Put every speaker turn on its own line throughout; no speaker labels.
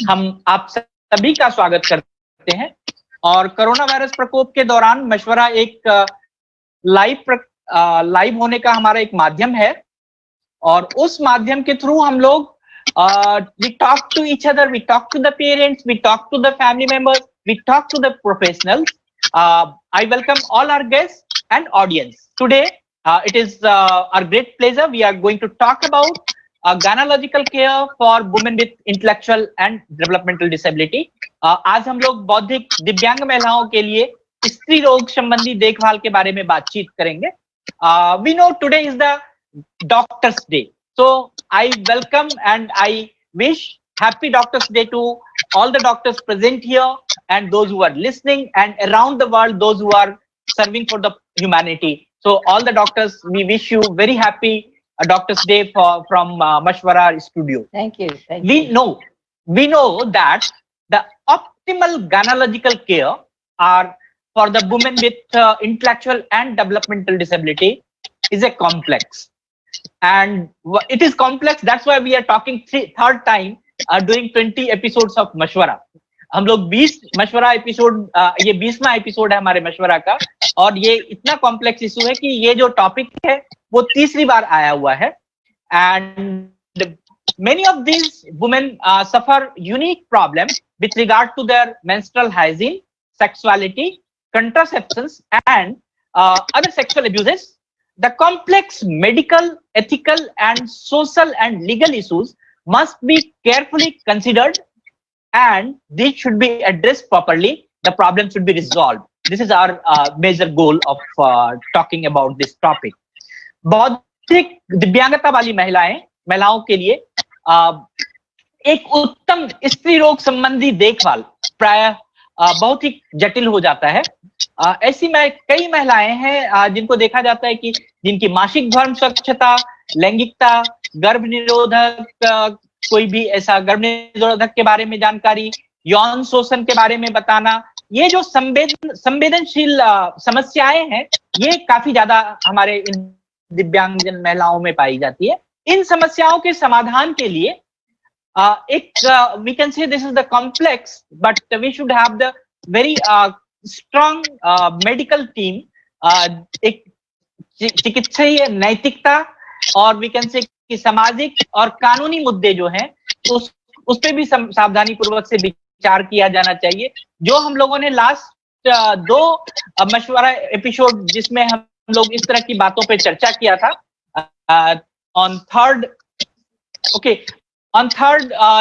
हम आप सभी का स्वागत करते हैं। और कोरोना वायरस प्रकोप के दौरान मशवरा एक लाइव होने का हमारा एक माध्यम है, और उस माध्यम के थ्रू हम लोग we talk to each other, we talk to the parents, we talk to the family members, we talk to the professionals. I welcome all our guests and audience. Today, it is our great pleasure. We are going to talk about gynecological care for women with intellectual and developmental disability. आज हम लोग बौद्धिक दिव्यांग महिलाओं के लिए स्त्री रोग संबंधी देखभाल के बारे में बातचीत करेंगे. We know today is the Doctors Day, so I welcome and I wish happy Doctors Day to all the doctors present here and those who are listening, and around the world those who are serving for the humanity. So all the doctors, we wish you very happy Doctors Day from Mashwara Studio.
Thank you.
We know that the optimal gynecological care are for the women with intellectual and developmental disability is a complex, and it is complex. That's why we are talking third time doing 20 episodes of Mashwara. हम लोग 20 मशवरा episode, ये 20वां episode है हमारे मशवरा का, और ये इतना कॉम्प्लेक्स इशू है कि ये जो टॉपिक है वो तीसरी बार आया हुआ है. And many of these women suffer unique problems with regard to their menstrual hygiene, sexuality, contraceptions, and other sexual abuses. The complex medical, ethical, and social and legal issues must be carefully considered, and these should be addressed properly. The problem should be resolved. This is our major goal of talking about this topic. बौद्धिक दिव्यांगता वाली महिलाओं के लिए एक उत्तम स्त्री रोग संबंधी देखभाल प्रायः बहुत ही जटिल हो जाता है. ऐसी कई महिलाएं हैं जिनको देखा जाता है कि जिनकी मासिक धर्म स्वच्छता, लैंगिकता, गर्भ निरोधक, कोई भी ऐसा गर्भ निरोधक के बारे में जानकारी, यौन शोषण के बारे में बताना, ये जो संवेदनशील समस्याएं हैं, ये काफी ज्यादा हमारे इन दिव्यांगजन महिलाओं में पाई जाती है. इन समस्याओं के समाधान के लिए एक we can say this is the complex, but we should have the very strong medical team. एक चिकित्सीय नैतिकता और we can say कि सामाजिक और कानूनी मुद्दे जो हैं उस पे भी सावधानी पूर्वक से विचार किया जाना चाहिए. जो हम लोगों ने लास्ट 2 मशवरा एपिसोड जिसमें हम लोग इस तरह की बातों पे चर्चा किया था, on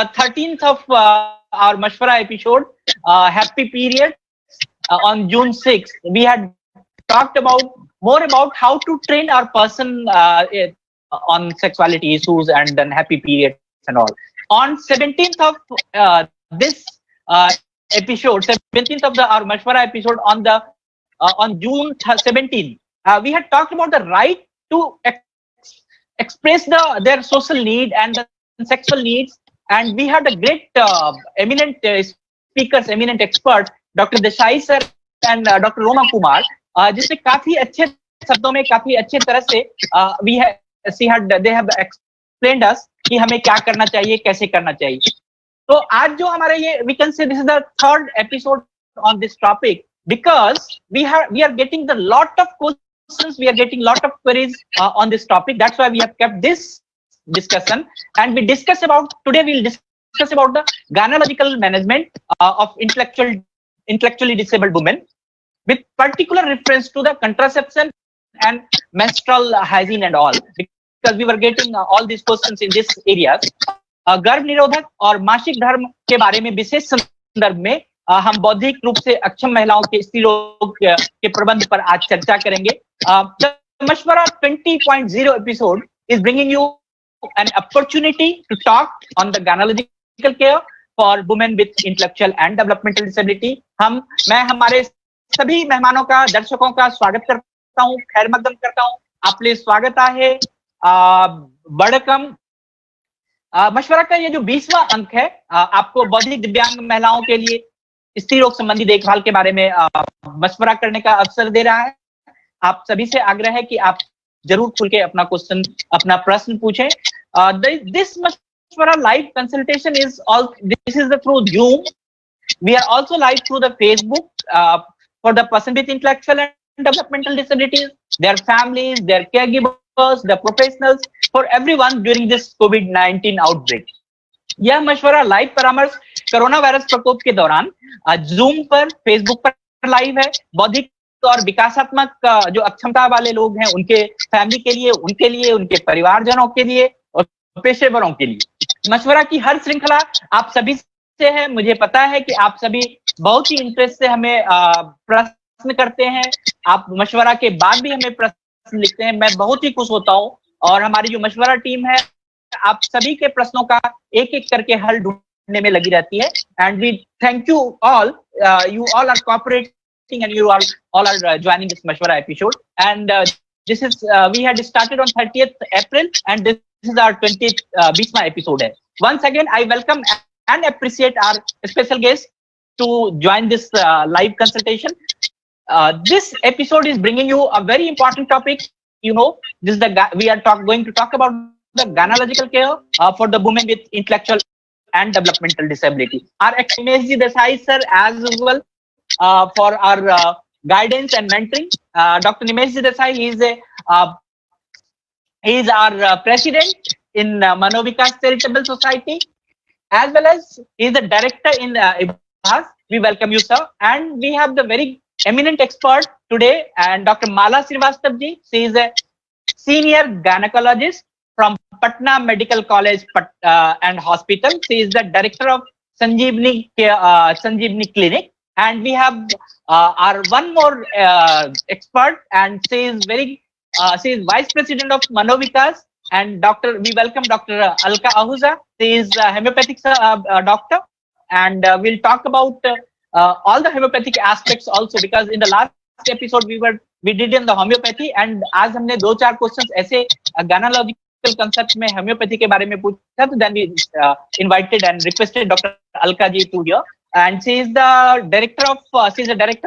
13th of our mashwara episode, happy period, on June 6th, we had talked more about how to train our person on sexuality issues and then happy periods and all. On 17th of this episode, 17th of our mashwara episode, on June 17th, we had talked about the right to express their social need and the sexual needs, and we had a great eminent speakers, eminent experts, Dr. Desai sir and Dr. Roma Kumar, जिससे काफी अच्छे शब्दों में, काफी अच्छे तरह से they have explained us कि हमें क्या करना चाहिए, कैसे करना चाहिए. तो आज जो हमारे ये we can say this is the third episode on this topic, because we are getting the lot of questions, we are getting lot of queries on this topic. That's why we have kept this discussion, and we'll discuss about the gynecological management of intellectually disabled women, with particular reference to the contraception and menstrual hygiene and all, because we were getting all these questions in this areas. गर्भ निरोधक और मासिक धर्म के बारे में विशेष संदर्भ में हम बौद्धिक रूप से अक्षम महिलाओं के स्त्री रोग के प्रबंध पर आज चर्चा करेंगे. The Mashwara 20.0 episode is bringing you an opportunity to talk on the gynecological care for women with intellectual and developmental disability. मैं हमारे सभी मेहमानों का, दर्शकों का स्वागत करता हूँ, खैर मकदम करता हूँ. आपले स्वागत आहे. बड़कम मशवरा का ये जो 20वां अंक है, आपको बौद्धिक दिव्यांग महिलाओं के लिए स्त्री रोग संबंधी देखभाल के बारे में मशवरा करने का अवसर दे रहा है. आप सभी से आग्रह है कि आप जरूर खुल के अपना प्रश्न पूछें. This Mashwara live consultation is all. This is the through Zoom. We are also live through the Facebook for the person with intellectual and developmental disabilities, their families, their caregivers, the professionals, for everyone during this COVID-19 outbreak. यह मशवरा live परामर्श corona virus प्रकोप के दौरान zoom पर, Facebook पर live है। बौद्धिक और विकासात्मक जो अक्षमता वाले लोग हैं उनके फैमिली के लिए, उनके परिवारजनों के लिए और पेशेवरों के लिए। मशवरा की हर श्रृंखला आप सभी से है। मुझे पता है कि आप सभी बहुत ही इंटरेस्ट से हमें प्रश्न करते हैं। आप मशवरा के बाद भी हमें प्रश्न लिखते हैं। मैं बहुत ही खुश होता हूं और हमारी जो मशवरा टीम है आप सभी के प्रश्नों का एक एक करके हल ढूंढने में लगी रहती है। And we thank you all are cooperating and you all are joining this Mashwara episode. And this is we had started on 30th April and this is our 20th Bishma episode. Once again, I welcome and appreciate our special guest to join this live consultation. This episode is bringing you a very important topic. You know, this is we are going to talk about the gynecological care for the women with intellectual and developmental disability. Our Nimesh Desai sir as well for our guidance and mentoring. Dr. Nimesh Desai, he is our president in Manovikas Charitable Society, as well as he is the director in IBHAS. We welcome you, sir. And we have the very eminent expert today, and Dr. Mala Srivastava ji. She is a senior gynecologist from Patna Medical College and Hospital. She is the director of Sanjeevani Clinic. And we have our one more expert, and she is vice president of Manovikas. And we welcome Dr. Alka Ahuja. She is a homeopathic doctor, and we'll talk about all the homeopathic aspects also, because in the last episode we did in the homeopathy, and आज हमने 2-4 questions ऐसे gynecological concept में homeopathy के बारे में पूछा, तो then we invited and requested Dr. Alka ji to here. And she is the director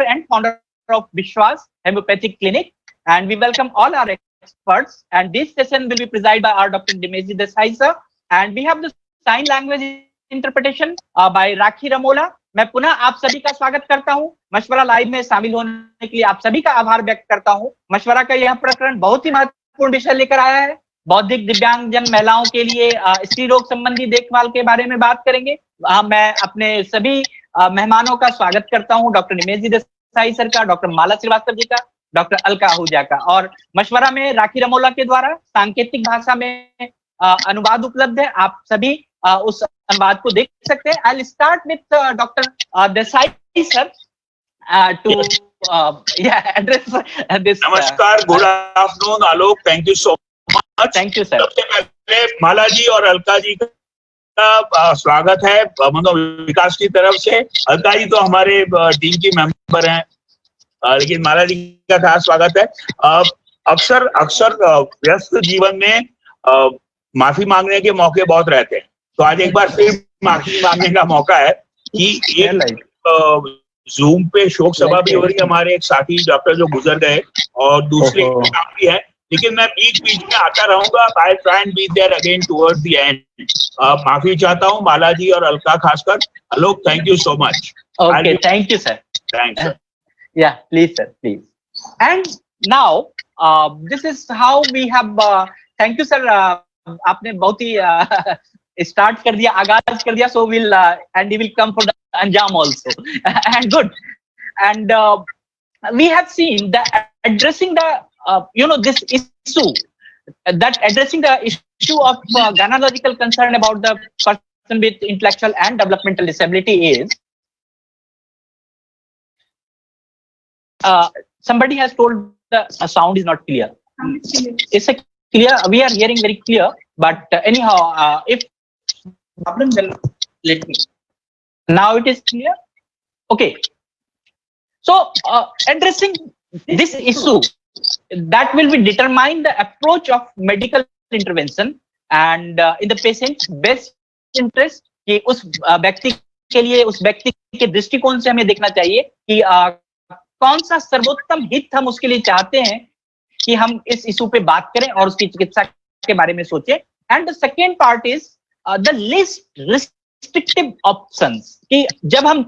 and founder of Vishwas Homeopathic Clinic. And we welcome all our experts. And this session will be presided by our Dr. Nimesh Desai sir. And we have the sign language interpretation by Rakhi Ramola. मैं पुनः आप सभी का स्वागत करता हूं। मशवरा live में शामिल होने के लिए आप सभी का आभार व्यक्त करता हूं। मशवरा का यह प्रकरण बहुत ही महत्वपूर्ण विषय लेकर आया है। बौद्धिक दिव्यांगजन महिलाओं के लिए स्त्री रोग संबंधी देखभाल के बारे में बात करेंगे। मैं अपने सभी मेहमानों का स्वागत करता हूं, डॉक्टर निमेश जी देसाई सर का, डॉक्टर माला श्रीवास्तव जी का, डॉक्टर अलका आहूजा का। और मशवरा में राखी रमोला के द्वारा सांकेतिक भाषा में अनुवाद उपलब्ध है। आप सभी उस अनुवाद को देख सकते हैं। I will start with doctor Desai sir to address this.
नमस्कार, good afternoon Alok, thank you so much.
Thank you sir.
सबसे पहले माला जी और अलका जी का स्वागत है मनोविकास की तरफ से। अलका जी तो हमारे टीम की मेंबर हैं, लेकिन माला जी का खास स्वागत है। अक्सर व्यस्त जीवन में माफी मांगने के मौके बहुत रहते हैं, तो आज एक बार फिर माफी मांगने का मौका है कि ये जूम पे शोक सभा भी हो रही है। हमारे एक साथी डॉक्टर जो गुजर गए और दूसरे काम भी है, लेकिन मैं बीच में आता रहूंगा। I try and be there again toward the end. माफी चाहता हूँ माला जी और अलका खासकर। Alok, thank you so much.
Okay, thank you sir.
Thanks sir.
Yeah please sir, please. And now this is how we have, thank you sir. आपने बहुत ही start कर दिया, आगाज कर दिया। So will and he will come for the अंजाम also and good. And we have seen that addressing the this issue, that addressing the issue of gynecological concern about the person with intellectual and developmental disability is somebody has told the sound is not clear. Is it clear? We are hearing very clear, but anyhow, if problem, then let me. Now it is clear. Okay. So addressing this issue, that will be determine the approach of medical intervention and in the patient's best interest, कि उस व्यक्ति के लिए, उस व्यक्ति के दृष्टिकोण से हमें देखना चाहिए कि कौन सा सर्वोत्तम हित हम उसके लिए चाहते हैं कि हम इस इशू पे बात करें और उसकी चिकित्सा के बारे में सोचें। And the second part is the list restrictive options कि जब हम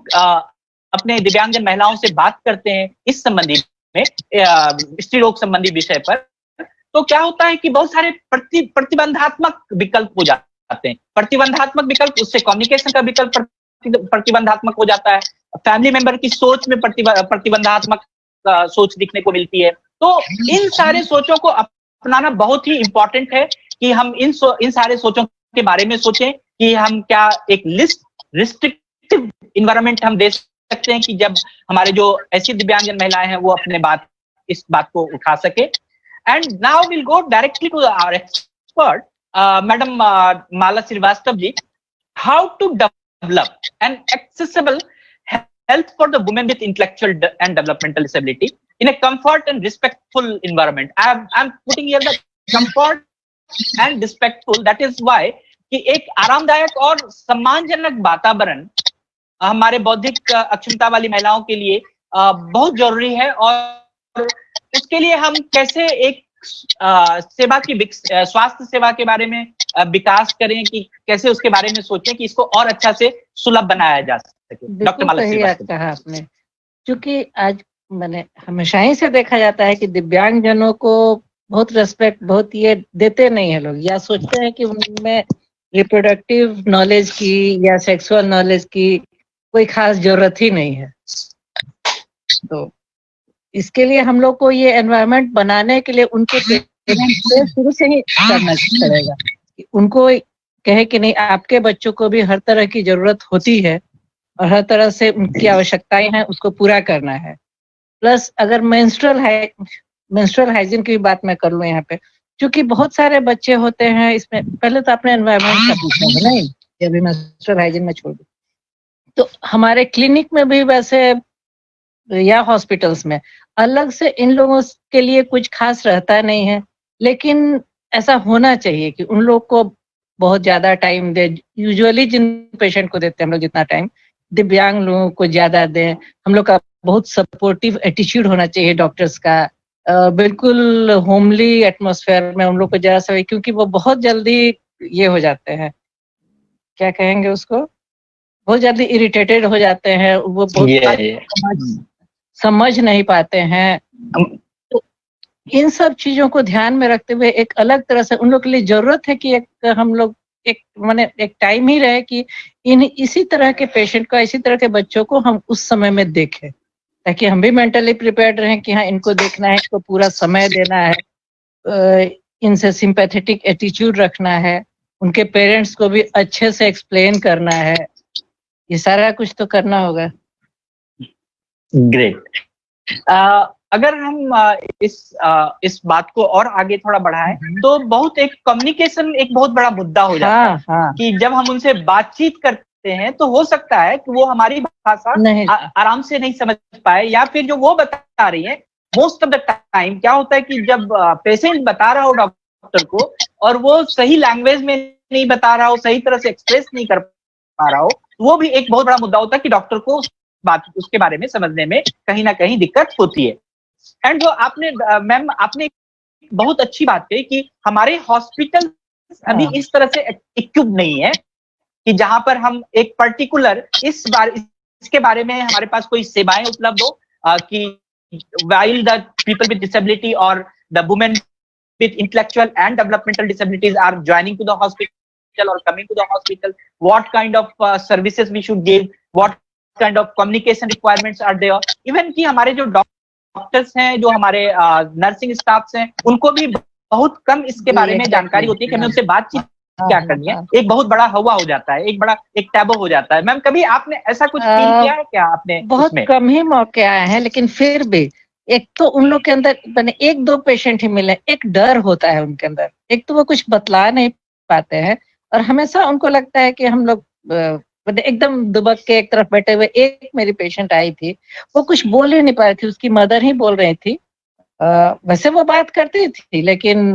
अपने दिव्यांगजन महिलाओं से बात करते हैं इस संबंधी में स्त्री रोग संबंधी विषय पर, तो क्या होता है कि बहुत सारे प्रतिबंधात्मक विकल्प हो जाते हैं। प्रतिबंधात्मक विकल्प, उससे कम्युनिकेशन का विकल्प प्रतिबंधात्मक हो जाता है, फैमिली मेंबर की सोच में प्रतिबंधात्मक सोच दिखने को मिलती है। तो इन सारे सोचों को अपनाना बहुत ही इंपॉर्टेंट है कि हम इन सारे सोचों के बारे में सोचें कि हम क्या एक रिस्ट्रिक्टिव इन्वायरमेंट हम दे सकते हैं कि जब हमारे जो ऐसी दिव्यांगजन महिलाएं हैं वो अपने इस बात को उठा सके। And now will go directly to our expert, madam Mala Shrivastava ji, how to develop an accessible health for the women with intellectual and developmental disability in a comfort and respectful environment. I'm putting here the comfort and respectful, that is why कि एक आरामदायक और सम्मानजनक वातावरण हमारे बौद्धिक अक्षमता वाली महिलाओं के लिए बहुत जरूरी है। और उसके लिए हम कैसे एक सेवा की स्वास्थ्य सेवा के बारे में विकास करें, कि कैसे उसके बारे में सोचें कि इसको और अच्छा से सुलभ बनाया जा सके। डॉक्टर माला श्रीवास्तव,
कहा आपने, क्योंकि आज मैंने हमेशा ही से देखा जाता है कि दिव्यांगजनों को बहुत रेस्पेक्ट, बहुत ये देते नहीं है लोग, या सोचते हैं कि उनमें रिप्रोडक्टिव नॉलेज की या सेक्सुअल नॉलेज की कोई खास जरूरत ही नहीं है। तो इसके लिए हम लोग को ये एनवायरनमेंट बनाने के लिए उनके पेरेंट्स से शुरू से ही करना पड़ेगा, उनको कहे कि नहीं, आपके बच्चों को भी हर तरह की जरूरत होती है और हर तरह से उनकी आवश्यकताएं हैं, उसको पूरा करना है। प्लस अगर मेंस्ट्रुअल हाइजीन की बात मैं कर लूं यहाँ पे, क्योंकि बहुत सारे बच्चे होते हैं इसमें, पहले तो अपने एनवायरनमेंट का पूछना है, नहीं जब भी मेंस्ट्रुअल हाइजीन में छोड़ दूं, तो हमारे क्लिनिक में भी वैसे या हॉस्पिटल्स में अलग से इन लोगों के लिए कुछ खास रहता नहीं है, लेकिन ऐसा होना चाहिए कि उन लोग को बहुत ज्यादा टाइम दे। यूजुअली जिन पेशेंट को देते हैं हम लोग जितना टाइम, दिव्यांग लोगों को ज्यादा दें। हम लोग का बहुत सपोर्टिव एटीट्यूड होना चाहिए डॉक्टर्स का, बिल्कुल होमली एटमॉस्फेयर में उन लोग को जरा सा, क्योंकि वो बहुत जल्दी ये हो जाते हैं, क्या कहेंगे उसको, बहुत जल्दी इरिटेटेड हो जाते हैं, वो बहुत समझ नहीं पाते हैं। तो इन सब चीजों को ध्यान में रखते हुए एक अलग तरह से उन लोग के लिए जरूरत है कि हम लोग एक टाइम ही रहे कि इसी तरह के पेशेंट को, इसी तरह के बच्चों को हम उस समय में देखें, ताकि हम भी मेंटली प्रिपेयर्ड रहें कि हाँ इनको देखना है, इनको पूरा समय देना है, इनसे सिंपैथेटिक एटीट्यूड रखना है, उनके पेरेंट्स को भी अच्छे से एक्सप्लेन करना है, ये सारा कुछ तो करना होगा।
ग्रेट। अगर हम इस बात को और आगे थोड़ा बढ़ाएं तो बहुत एक कम्युनिकेशन एक बहुत बड़ा मुद्दा हो जाता है।
हाँ।
कि जब हम उनसे बातचीत करते हैं तो हो सकता है कि वो हमारी भाषा आराम से नहीं समझ पाए, या फिर जो वो बता रही है मोस्ट ऑफ द टाइम क्या होता है कि जब पेशेंट बता रहा हो डॉक्टर को और वो सही लैंग्वेज में नहीं बता रहा हो, सही तरह से एक्सप्रेस नहीं कर पा रहा हो, वो भी एक बहुत बड़ा मुद्दा होता है कि डॉक्टर को उसके बारे में समझने में कहीं ना कहीं दिक्कत होती है। एंड जो आपने मैम आपने बहुत अच्छी बात कही कि हमारे हॉस्पिटल अभी इस तरह से इक्विप नहीं है कि जहां पर हम एक पर्टिकुलर इसके बारे में हमारे पास कोई सेवाएं उपलब्ध हो कि while the people with disability or the women with intellectual and developmental disabilities are joining to the hospital or coming to the hospital, what kind of services we should give, what kind of communication requirements are there, even कि हमारे जो doctors हैं, जो हमारे nursing staffs हैं, उनको भी बहुत कम इसके बारे में जानकारी होती है कि हमें उनसे बातचीत क्या करनी है। एक बहुत बड़ा हवा हो जाता है, एक बड़ा एक टैबू हो जाता है। मैम कभी आपने ऐसा कुछ फील किया है क्या? आपने
बहुत कम ही मौके आए हैं, लेकिन फिर भी एक तो उन लोग के अंदर मैंने एक दो पेशेंट ही मिले, एक डर होता है उनके अंदर, एक तो वो कुछ बतला नहीं पाते हैं और हमेशा उनको लगता है कि हम लोग एकदम दुबक के एक तरफ बैठे हुए। एक मेरी पेशेंट आई थी, वो कुछ बोल ही नहीं पा रही थी, उसकी मदर ही बोल रही थी। वैसे वो बात करती थी लेकिन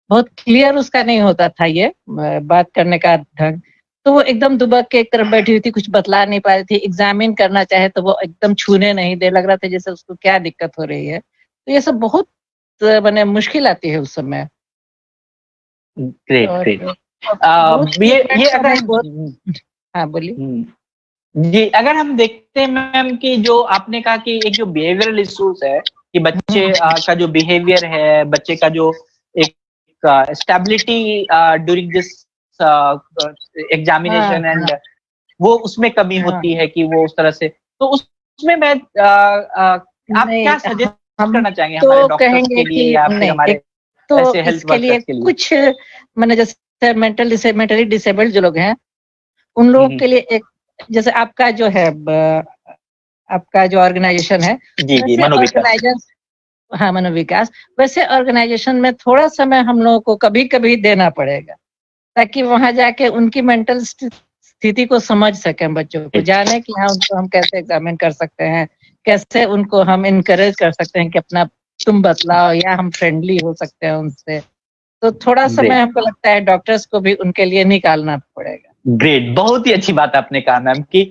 बहुत क्लियर उसका नहीं होता था ये बात करने का ढंग, तो वो एकदम दुबक के एक तरफ बैठी हुई थी, कुछ बतला नहीं पा रही थी। एग्जामिन करना चाहे तो वो एकदम छूने नहीं दे, लग रहा था जैसे उसको क्या दिक्कत हो रही है। तो ये सब बहुत माने मुश्किल आती है उस समय।
ग्रेट। ये अगर
हाँ बोलिए।
जी, अगर हम देखते हैं मैम कि जो आपने कहा कि एक जो बिहेवियरल इश्यूज है कि बच्चे का जो बिहेवियर है, बच्चे का जो एक stability during this examination and वो उसमें कमी होती है कि वो उस तरह से, तो उसमें मैं आप क्या सजेस्ट करना चाहेंगे हमारे डॉक्टर्स के लिए या फिर हमारे
तो
ऐसे हेल्थ
इसके लिए
वर्कर्स के लिए?
कुछ मैंने जैसे मेंटली डिसेबल्ड जो लोग हैं उन लोगों के लिए एक, जैसे आपका जो है आपका जो ऑर्गेनाइजेशन है,
जी मनोविकास,
हाँ मनोविकास, वैसे ऑर्गेनाइजेशन में थोड़ा समय हम लोगों को कभी कभी देना पड़ेगा ताकि वहां जाके उनकी मेंटल स्थिति को समझ सकें, बच्चों को जाने कि हाँ उनको हम कैसे एग्जामिन कर सकते हैं, कैसे उनको हम इनकरेज कर सकते हैं कि अपना तुम बतलाओ, या हम फ्रेंडली हो सकते हैं उनसे। तो थोड़ा समय हमको लगता है डॉक्टर्स को भी उनके लिए निकालना पड़ेगा।
ग्रेट, बहुत ही अच्छी बात आपने कहा मैम कि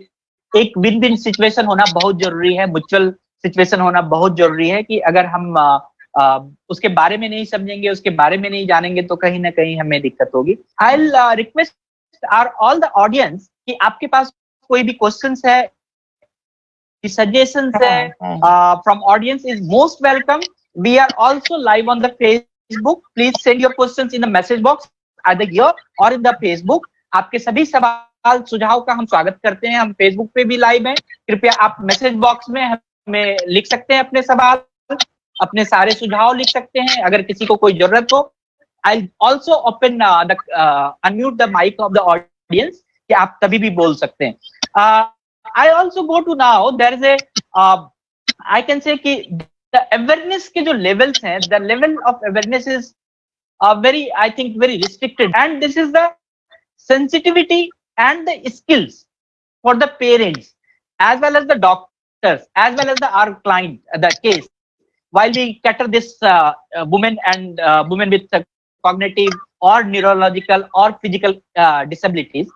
एक विन विन सिचुएशन होना बहुत जरूरी है, म्यूचुअल सिचुएशन होना बहुत जरूरी है कि अगर हम उसके बारे में नहीं समझेंगे, उसके बारे में नहीं जानेंगे तो कहीं ना कहीं हमें दिक्कत होगी। I will request our all the audience कि आपके पास कोई भी क्वेश्चंस है, suggestions from audience is most welcome. We are also live on the Facebook. Please send your questions in the message box either here or in the Facebook. आपके सभी सवाल सुझाव का हम स्वागत करते हैं। हम फेसबुक पे भी लाइव हैं, कृपया आप मैसेज बॉक्स में हमें लिख सकते हैं अपने सवाल, अपने सारे सुझाव लिख सकते हैं अगर किसी को कोई जरूरत हो। I'll also open unmute the mic of the audience कि आप तभी भी बोल सकते हैं। I also go to now there is a I can say कि the awareness के जो levels हैं, the level of awareness is very, I think very restricted, and this is the sensitivity and the skills for the parents as well as the doctors as well as our client, the case, while we cater this women and women with cognitive or neurological or physical disabilities.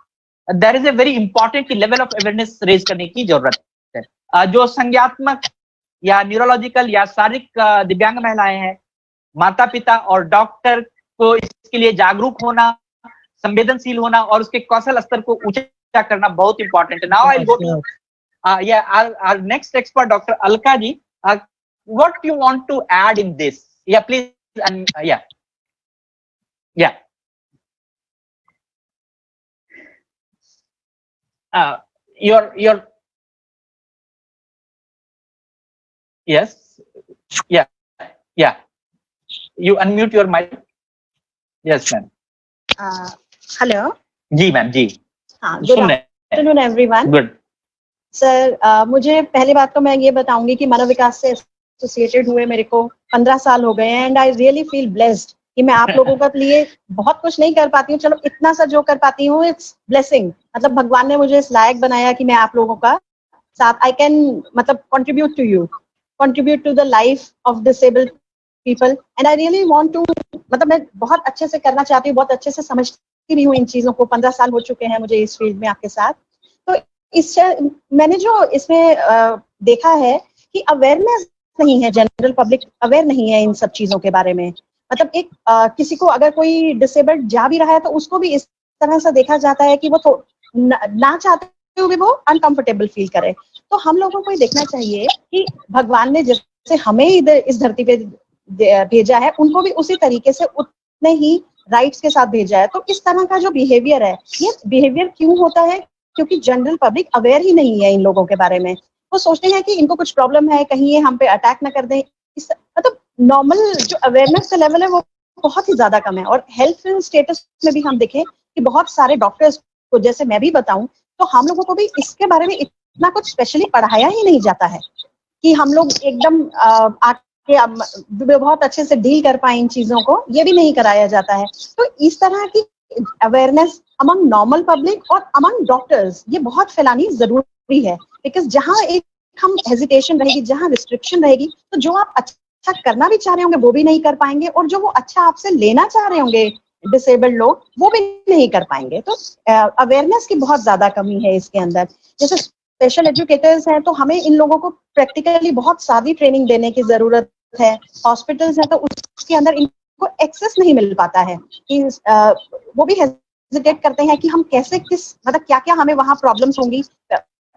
There is a very important level of awareness raise करने की जरूरत है। जो संज्ञात्मक या neurological या शारीरिक दिव्यांग महिलाएं हैं, माता पिता और डॉक्टर को इसके लिए जागरूक होना, संवेदनशील होना और उसके कौशल स्तर को ऊंचा करना बहुत इंपॉर्टेंट है। Now I go to our next expert, Dr. Alka ji. What you want to add in this? Yeah, please. And yeah. Your yes, yeah. You unmute your mic. Yes, ma'am.
Hello.
Ji ma'am ji.
Good afternoon everyone.
Good.
Sir मुझे पहली बात तो मैं ये बताऊंगी कि मनोविकास से associated हुए मेरे को 15 साल हो गए हैं and I really feel blessed कि मैं आप लोगों के लिए बहुत कुछ नहीं कर पाती हूँ, चलो इतना सा जो कर पाती हूँ इट्स ब्लेसिंग। मतलब भगवान ने मुझे इस लायक बनाया कि मैं आप लोगों का साथ आई कैन मतलब contribute to the life of disabled people and I really want to, मतलब मैं बहुत अच्छे से करना चाहती हूँ, बहुत अच्छे से समझती भी हूँ इन चीजों को। 15 साल हो चुके हैं मुझे इस फील्ड में आपके साथ। तो मैंने जो इसमें देखा है कि अवेयरनेस नहीं है, जनरल पब्लिक अवेयर नहीं है इन सब चीजों के बारे में। मतलब एक किसी को अगर कोई डिसेबल्ड जा भी रहा है तो उसको भी इस तरह से देखा जाता है कि वो ना चाहते हुए वो अनकंफर्टेबल फील करे। तो हम लोगों को ये देखना चाहिए कि भगवान ने जैसे हमें इधर इस धरती पे भेजा है, उनको भी उसी तरीके से उतने ही राइट्स के साथ भेजा है। तो इस तरह का जो बिहेवियर है, ये बिहेवियर क्यों होता है? क्योंकि जनरल पब्लिक अवेयर ही नहीं है इन लोगों के बारे में। वो सोचते हैं कि इनको कुछ प्रॉब्लम है, कहीं ये हम पे अटैक ना कर दें। मतलब नॉर्मल जो अवेयरनेस का लेवल है वो बहुत ही ज्यादा कम है। और हेल्थ स्टेटस में भी हम देखें कि बहुत सारे डॉक्टर्स को, जैसे मैं भी बताऊं, तो हम लोगों को भी इसके बारे में इतना कुछ स्पेशली पढ़ाया ही नहीं जाता है कि हम लोग एकदम आके बहुत अच्छे से डील कर पाए इन चीजों को, ये भी नहीं कराया जाता है। तो इस तरह की अवेयरनेस अमंग नॉर्मल पब्लिक और अमंग डॉक्टर्स ये बहुत फैलानी जरूरी है। बिकॉज जहाँ एक हम हेजिटेशन रहेगी, जहाँ रिस्ट्रिक्शन रहेगी, तो जो आप अच्छा करना भी चाह रहे होंगे वो भी नहीं कर पाएंगे, और जो वो अच्छा आपसे लेना चाह रहे होंगे डिसेबल्ड लोग वो भी नहीं कर पाएंगे। तो अवेयरनेस की बहुत ज्यादा कमी है इसके अंदर। जैसे स्पेशल एजुकेटर्स हैं तो हमें इन लोगों को प्रैक्टिकली बहुत सारी ट्रेनिंग देने की जरूरत है। हॉस्पिटल्स हैं तो उसके अंदर इनको एक्सेस नहीं मिल पाता है कि वो भी हेजिटेट करते हैं कि हम कैसे मतलब क्या क्या हमें वहाँ प्रॉब्लम्स होंगी।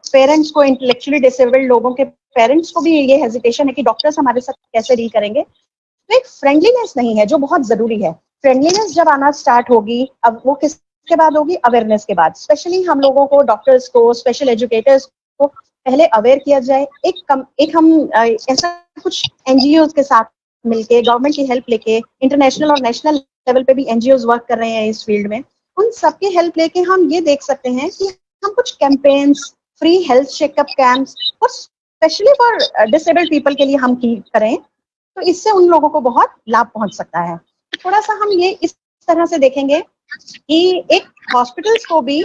पेरेंट्स को, इंटेलेक्चुअली डिसेबल्ड लोगों के पेरेंट्स को भी ये हेजिटेशन है कि डॉक्टर्स हमारे साथ कैसे डील करेंगे। तो एक फ्रेंडलीनेस नहीं है जो बहुत जरूरी है। फ्रेंडलीनेस जब आना स्टार्ट होगी, अब वो किसके बाद होगी? अवेयरनेस के बाद। स्पेशली हम लोगों को, डॉक्टर्स को, स्पेशल एजुकेटर्स को पहले अवेयर किया जाए। एक हम ऐसा कुछ एनजीओ के साथ मिलके, गवर्नमेंट की हेल्प लेके, इंटरनेशनल और नेशनल लेवल पे भी एनजीओ वर्क कर रहे हैं इस फील्ड में, उन सबकी हेल्प लेके हम ये देख सकते हैं कि हम कुछ campaigns, free health checkup camps और स्पेशली फॉर डिसेबल्ड पीपल के लिए हम करें, तो इससे उन लोगों को बहुत लाभ पहुंच सकता है। थोड़ा सा हम ये इस तरह से देखेंगे कि एक हॉस्पिटल्स को भी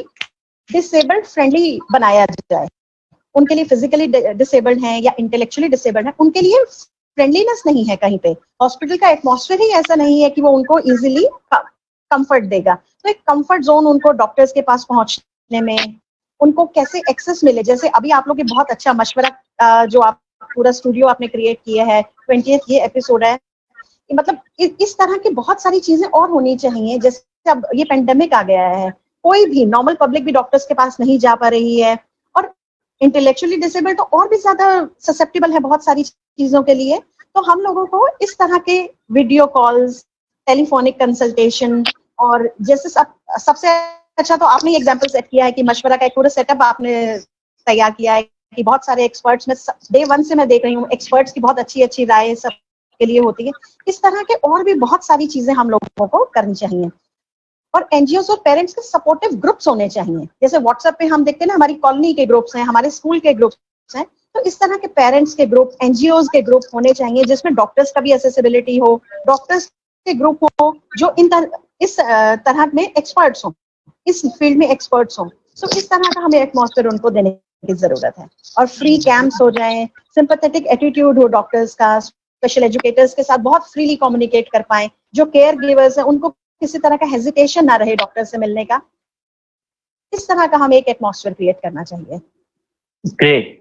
डिसेबल्ड फ्रेंडली बनाया जाए। उनके लिए फिजिकली डिसेबल्ड हैं या इंटेलेक्चुअली डिसेबल्ड हैं, उनके लिए फ्रेंडलीनेस नहीं है कहीं पे। हॉस्पिटल का एटमॉस्फेयर ही ऐसा नहीं है कि वो उनको इजीली कंफर्ट देगा। तो एक कंफर्ट जोन उनको डॉक्टर्स के पास पहुंचने में, उनको कैसे एक्सेस मिले। जैसे अभी आप लोग के बहुत अच्छा मशवरा जो आप पूरा स्टूडियो आपने क्रिएट किया है, 20th ये एपिसोड है, मतलब इस तरह की बहुत सारी चीजें और होनी चाहिए। जैसे अब ये पेंडेमिक आ गया है, कोई भी नॉर्मल पब्लिक भी डॉक्टर्स के पास नहीं जा पा रही है, और इंटेलेक्चुअली डिसेबल्ड तो और भी ज्यादा ससेप्टेबल है बहुत सारी चीजों के लिए। तो हम लोगों को इस तरह के वीडियो कॉल्स, टेलीफोनिक कंसल्टेशन, और जैसे सबसे अच्छा तो आपने एग्जांपल सेट किया है कि मशवरा का एक पूरा सेटअप आपने तैयार किया है कि बहुत सारे एक्सपर्ट्स में डे 1 से मैं देख रही हूँ, एक्सपर्ट्स की बहुत अच्छी अच्छी राय सब के लिए होती है। इस तरह के और भी बहुत सारी चीजें हम लोगों को करनी चाहिए। और एनजीओ और पेरेंट्स के सपोर्टिव ग्रुप्स होने चाहिए। जैसे व्हाट्सएप पे हम देखते हैं ना, हमारी कॉलोनी के ग्रुप्स हैं, हमारे स्कूल के ग्रुप्स हैं, तो इस तरह के पेरेंट्स के ग्रुप, एनजीओ के ग्रुप होने चाहिए जिसमें डॉक्टर्स का भी एसेसिबिलिटी हो, डॉक्टर्स के ग्रुप हो जो इस तरह में एक्सपर्ट्स हो, इस फील्ड में एक्सपर्ट्स हो। तो इस तरह का हमें एटमॉस्फेयर उनको देने की जरूरत है। और फ्री कैंप्स हो जाएं, सिंपैथेटिक एटीट्यूड हो डॉक्टर्स का, स्पेशल एजुकेटर्स के साथ बहुत फ्रीली कम्युनिकेट कर पाएं, जो केयर गिवर्स हैं उनको किसी तरह का हेजिटेशन ना रहे डॉक्टर से मिलने का। इस तरह का हमें एक एटमॉस्फेयर क्रिएट करना चाहिए।
ग्रेट।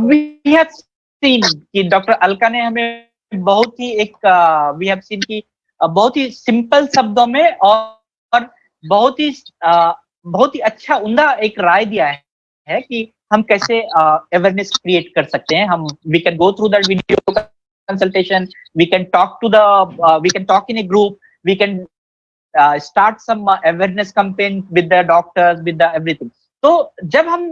वी हैव सीन कि डॉक्टर अलका ने हमें बहुत ही वी हैव सीन की बहुत ही सिंपल शब्दों में और बहुत ही अच्छा उम्दा एक राय दिया है कि हम कैसे अवेयरनेस क्रिएट कर सकते हैं। हम we can go through that video consultation, we can talk in a group, we can start some awareness campaign with the doctors, with the everything. तो जब हम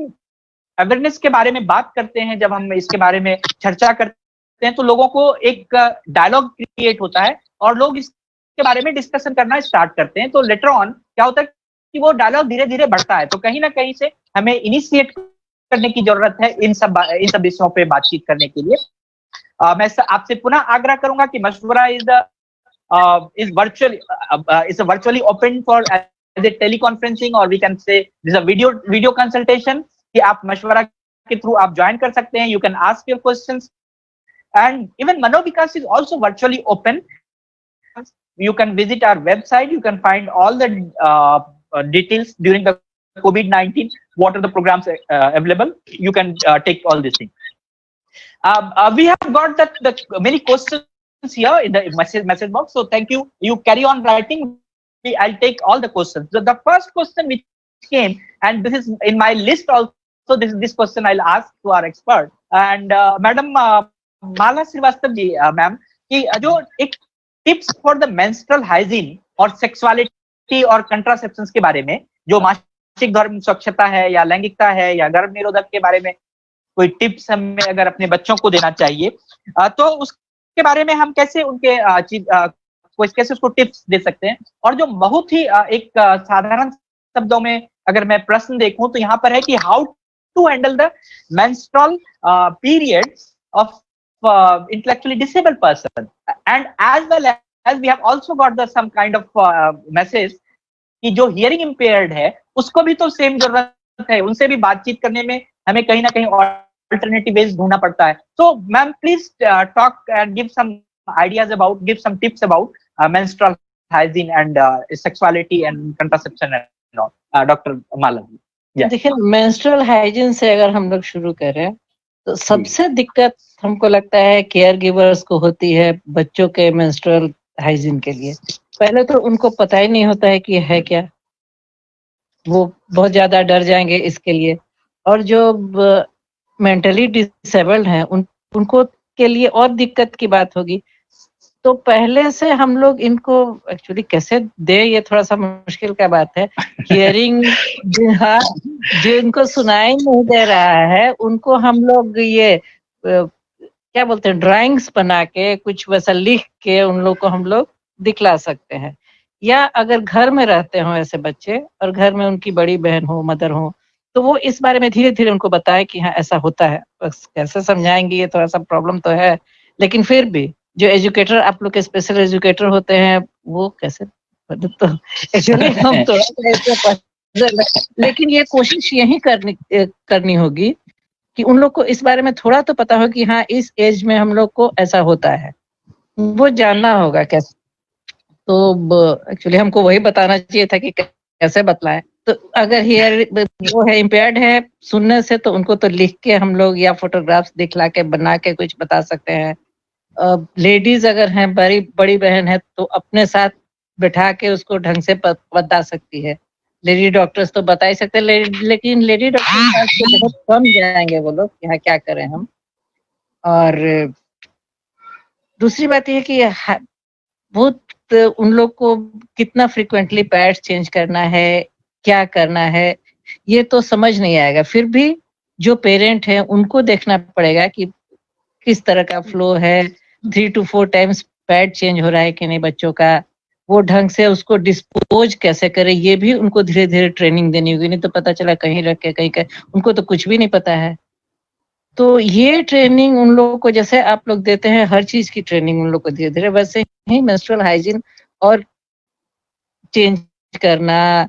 अवेयरनेस के बारे में बात करते हैं, जब हम इसके बारे में चर्चा करते हैं, तो लोगों को एक डायलॉग क्रिएट होता है और लोग इसके बारे में डिस्कशन करना स्टार्ट करते हैं। तो लेटर ऑन क्या होता है कि वो डायलॉग धीरे धीरे बढ़ता है। तो कहीं ना कहीं से हमें इनिशिएट करने की जरूरत है इन सब विषयों पे बातचीत करने के लिए। मैं आपसे पुनः आग्रह करूंगा कि मशवरा is virtually open for as a teleconferencing, or we can say this is a video consultation कि आप मशवरा के थ्रू आप ज्वाइन कर सकते हैं। You can ask your questions, and even Manovikas is also virtually open. You can visit our website, you can find all the details during the COVID-19, what are the programs available. You can take all these things. We have got the many questions here in the message box, so thank you. You carry on writing. I'll take all the questions. The first question which came, and this is in my list also, this question I'll ask to our expert, and Madam Mala Srivastava ji, ma'am, कि जो एक tips for the menstrual hygiene और sexuality और कंट्रासेप्शंस के बारे में, जो मासिक धर्म स्वच्छता है या लैंगिकता है या गर्भ निरोधक के बारे में कोई टिप्स हमें अगर अपने बच्चों को देना चाहिए, तो उसके बारे में हम कैसे उनके कैसे उसको टिप्स दे सकते हैं। और जो बहुत ही एक साधारण शब्दों में अगर मैं प्रश्न देखूं तो यहाँ पर है कि how to handle the menstrual periods of intellectually disabled person, and as well as we have also got the some kind of message कि जो hearing impaired है उसको भी तो सेम जरूरत है, उनसे भी बातचीत करने में हमें कहीं ना कहीं alternative ways ढूंढना पड़ता है। So ma'am, please talk and give some ideas about, give some tips about menstrual hygiene and sexuality and contraception and all. Dr. Mala जी।
देखिए, मेंस्ट्रुअल हाइजीन से अगर हम लोग शुरू करें तो सबसे दिक्कत हमको लगता है केयर गिवर्स को होती है बच्चों के मेंस्ट्रुअल हाइजीन के लिए। पहले तो उनको पता ही नहीं होता है कि है क्या, वो बहुत ज्यादा डर जाएंगे इसके लिए। और जो मेंटली डिसेबल्ड हैं उनको के लिए और दिक्कत की बात होगी। तो पहले से हम लोग इनको एक्चुअली कैसे दे, ये थोड़ा सा मुश्किल का बात है। हियरिंग हाँ, जो इनको सुनाई नहीं दे रहा है उनको हम लोग ये क्या बोलते हैं, ड्राइंग्स बना के कुछ वैसा लिख के उन लोग को हम लोग दिखला सकते हैं। या अगर घर में रहते हो ऐसे बच्चे और घर में उनकी बड़ी बहन हो, मदर हो, तो वो इस बारे में धीरे धीरे उनको बताए कि हाँ ऐसा होता है। बस कैसे समझाएंगे ये थोड़ा सा प्रॉब्लम तो है, लेकिन फिर भी जो एजुकेटर, आप लोग के स्पेशल एजुकेटर होते हैं, वो कैसे तो एक्चुअली हम तो लेकिन ये कोशिश यही करनी होगी कि उन लोग को इस बारे में थोड़ा तो पता हो कि हाँ इस एज में हम लोग को ऐसा होता है, वो जानना होगा कैसे। तो एक्चुअली हमको वही बताना चाहिए था कि कैसे बतलाएं। तो अगर हियर वो है इम्पेयर्ड है सुनने से, तो उनको तो लिख के हम लोग या फोटोग्राफ्स दिखला के बना के कुछ बता सकते हैं। लेडीज अगर हैं, बड़ी बहन है, तो अपने साथ बैठा के उसको ढंग से बता सकती है। लेडी डॉक्टर्स तो बता ही सकते हैं, लेकिन लेडी डॉक्टर्स तो बहुत कम जाएंगे वो लोग कि हाँ क्या करें हम। और दूसरी बात यह कि बहुत उन लोग को कितना फ्रिक्वेंटली पैड्स चेंज करना है, क्या करना है, ये तो समझ नहीं आएगा। फिर भी जो पेरेंट है उनको देखना पड़ेगा कि किस तरह का फ्लो है, 3 to 4 टाइम्स पैड चेंज हो रहा है कि नहीं बच्चों का, वो ढंग से उसको डिस्पोज कैसे करे, ये भी उनको धीरे धीरे ट्रेनिंग देनी होगी। नहीं तो पता चला कहीं रख के कहीं उनको तो कुछ भी नहीं पता है। तो ये ट्रेनिंग उन लोगों को जैसे आप लोग देते हैं, हर चीज की ट्रेनिंग उन लोग को धीरे धीरे वैसे ही मेंस्ट्रुअल हाइजीन और चेंज करना,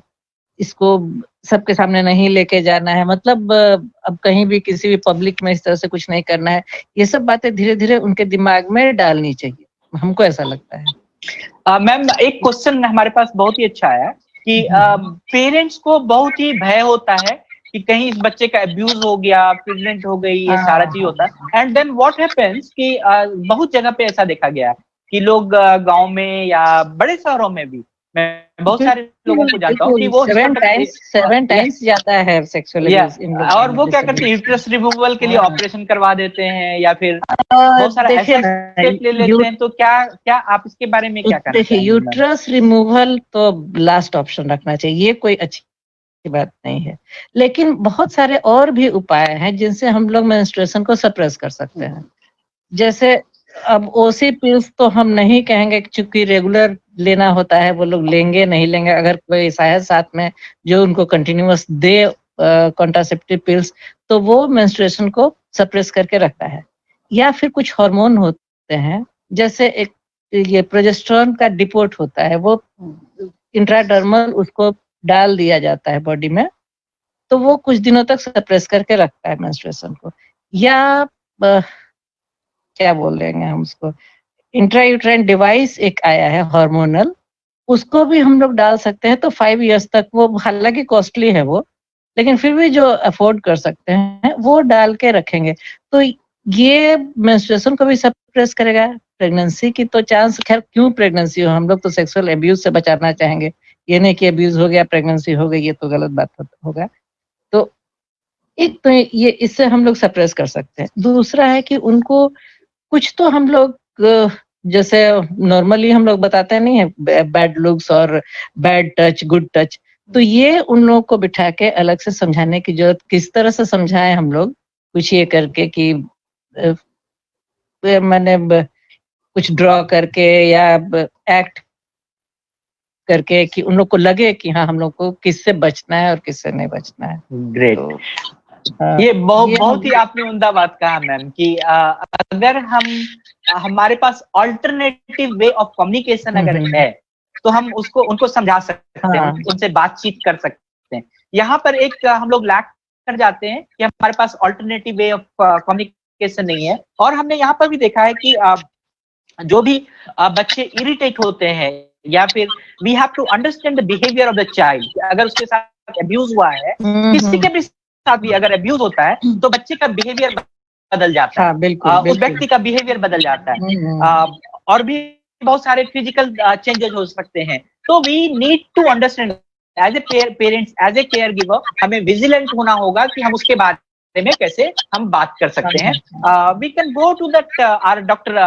इसको सबके सामने नहीं लेके जाना है, मतलब अब कहीं भी किसी भी पब्लिक में इस तरह से कुछ नहीं करना है। ये सब बातें धीरे धीरे उनके दिमाग में डालनी चाहिए, हमको ऐसा लगता है।
मैम एक क्वेश्चन हमारे पास बहुत ही अच्छा आया कि पेरेंट्स को बहुत ही भय होता है कि कहीं इस बच्चे का अब्यूज हो गया, प्रेग्नेंट हो गई, ये सारा चीज होता है। एंड देन व्हाट हैपेंस कि बहुत जगह पे ऐसा देखा गया है कि लोग गांव में या बड़े शहरों में भी, मैं बहुत सारे लोगों को जानता हूँ कि वो
7 टाइम्स जाता है सेक्सुअल अब्यूज इन लोग।
और वो क्या करते हैं, यूट्रस रिमूवल के लिए ऑपरेशन करवा देते हैं या फिर बहुत सारा ऐसा स्टेप ले लेते हैं। तो क्या क्या आप इसके बारे में क्या कहना
देखिए,
चाहेंगे?
यूट्रस रिमूवल तो लास्ट ऑप्शन रखना चाहिए, ये कोई अच्छी बात नहीं है। लेकिन बहुत सारे और भी उपाय हैं जिनसे हम लोग मेंस्ट्रुएशन को सप्रेस कर सकते हैं। जैसे अब ओसी पिल्स तो हम नहीं कहेंगे, चूंकि रेगुलर लेना होता है, वो लोग लेंगे नहीं लेंगे। अगर कोई शायद साथ में जो उनको कंटिन्यूअस दे कॉन्ट्रासेप्टिव पिल्स, तो वो मेंस्ट्रुएशन को सप्रेस करके रखता है। या फिर कुछ हार्मोन होते हैं, जैसे एक ये प्रोजेस्टेरोन का डिपोट होता है, वो इंट्राडर्मल उसको डाल दिया जाता है बॉडी में, तो वो कुछ दिनों तक सप्रेस करके रखता है मेंस्ट्रुएशन को। या क्या बोल लेंगे हम उसको, इंट्रायूट्राइन डिवाइस एक आया है हार्मोनल, उसको भी हम लोग डाल सकते हैं। तो 5 इयर्स तक, वो हालांकि कॉस्टली है वो, लेकिन फिर भी जो अफोर्ड कर सकते हैं वो डाल के रखेंगे, तो ये मेंस्ट्रुएशन को भी सप्रेस करेगा। प्रेगनेंसी की तो चांस, खैर क्यों प्रेगनेंसी हो, हम लोग तो सेक्सुअल अब्यूज से बचाना चाहेंगे, ये नहीं कि अब्यूज हो गया प्रेगनेंसी हो गई, ये तो गलत बात होगा। तो एक तो ये इससे हम लोग सप्रेस कर सकते हैं। दूसरा है कि उनको कुछ तो हम लोग जैसे नॉर्मली हम लोग बताते नहीं है, बैड लुक्स और बैड टच, गुड टच, तो ये उन लोगों को बिठा के अलग से समझाने की जरूरत। किस तरह से समझाएं हम लोग, कुछ ये करके कि मैंने कुछ ड्रॉ करके या एक्ट करके कि उन लोग को लगे कि हाँ हम लोग को किससे बचना है और किससे नहीं बचना है।
ग्रेट। ये बहुत ही आपने उम्दा बात कहा मैम कि अगर हमारे पास अल्टरनेटिव वे ऑफ कम्युनिकेशन अगर है तो हम उनको समझा सकते हैं, उनसे बातचीत कर सकते हैं। यहाँ पर एक हम लोग लैक कर जाते हैं कि हमारे पास अल्टरनेटिव वे ऑफ कम्युनिकेशन नहीं है। और हमने यहाँ पर भी देखा है कि जो भी बच्चे इरिटेट होते हैं या फिर we have to understand the behaviour of the child. अगर उसके साथ अब्यूज हुआ है, किसी के भी साथ भी अगर अब्यूज होता है तो बच्चे का बिहेवियर बदल जाता है, बिल्कुल, उस व्यक्ति का बिहेवियर बदल जाता है, और भी बहुत सारे फिजिकल चेंजेस हो सकते हैं। तो we need to understand as a parents, as a care giver हमें विजिलेंट होना होगा कि हम उसके बारे में कैसे हम बात कर सकते हैं. We can go to that our doctor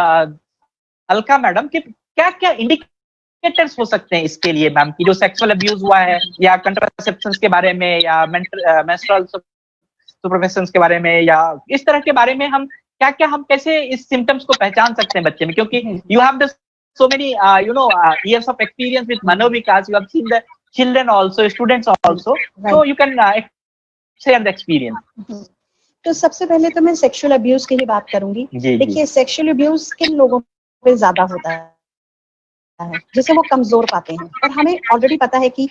Alka madam कि क्या क्या इंडिकेटर्स हो सकते हैं इसके लिए मैम, कि जो सेक्सुअल अब्यूज हुआ है या कंट्रासेप्शंस के बारे में या मेंस्ट्रुअल सुपरफिशंस के बारे में या इस तरह के बारे में हम क्या क्या हम कैसे इस सिम्टम्स को पहचान सकते हैं बच्चे में, क्योंकि you have the so many years of experience with Manovikas, you have seen the children also, students also,
Right.
so you can share the experience.
तो सबसे पहले तो मैं सेक्सुअल अब्यूज की ही बात करूंगी.
जी,
देखिए सेक्सुअल अब्यूज किन लोगों पे ज्यादा होता है जिसे वो कमजोर पाते हैं, और हमें ऑलरेडी पता है कि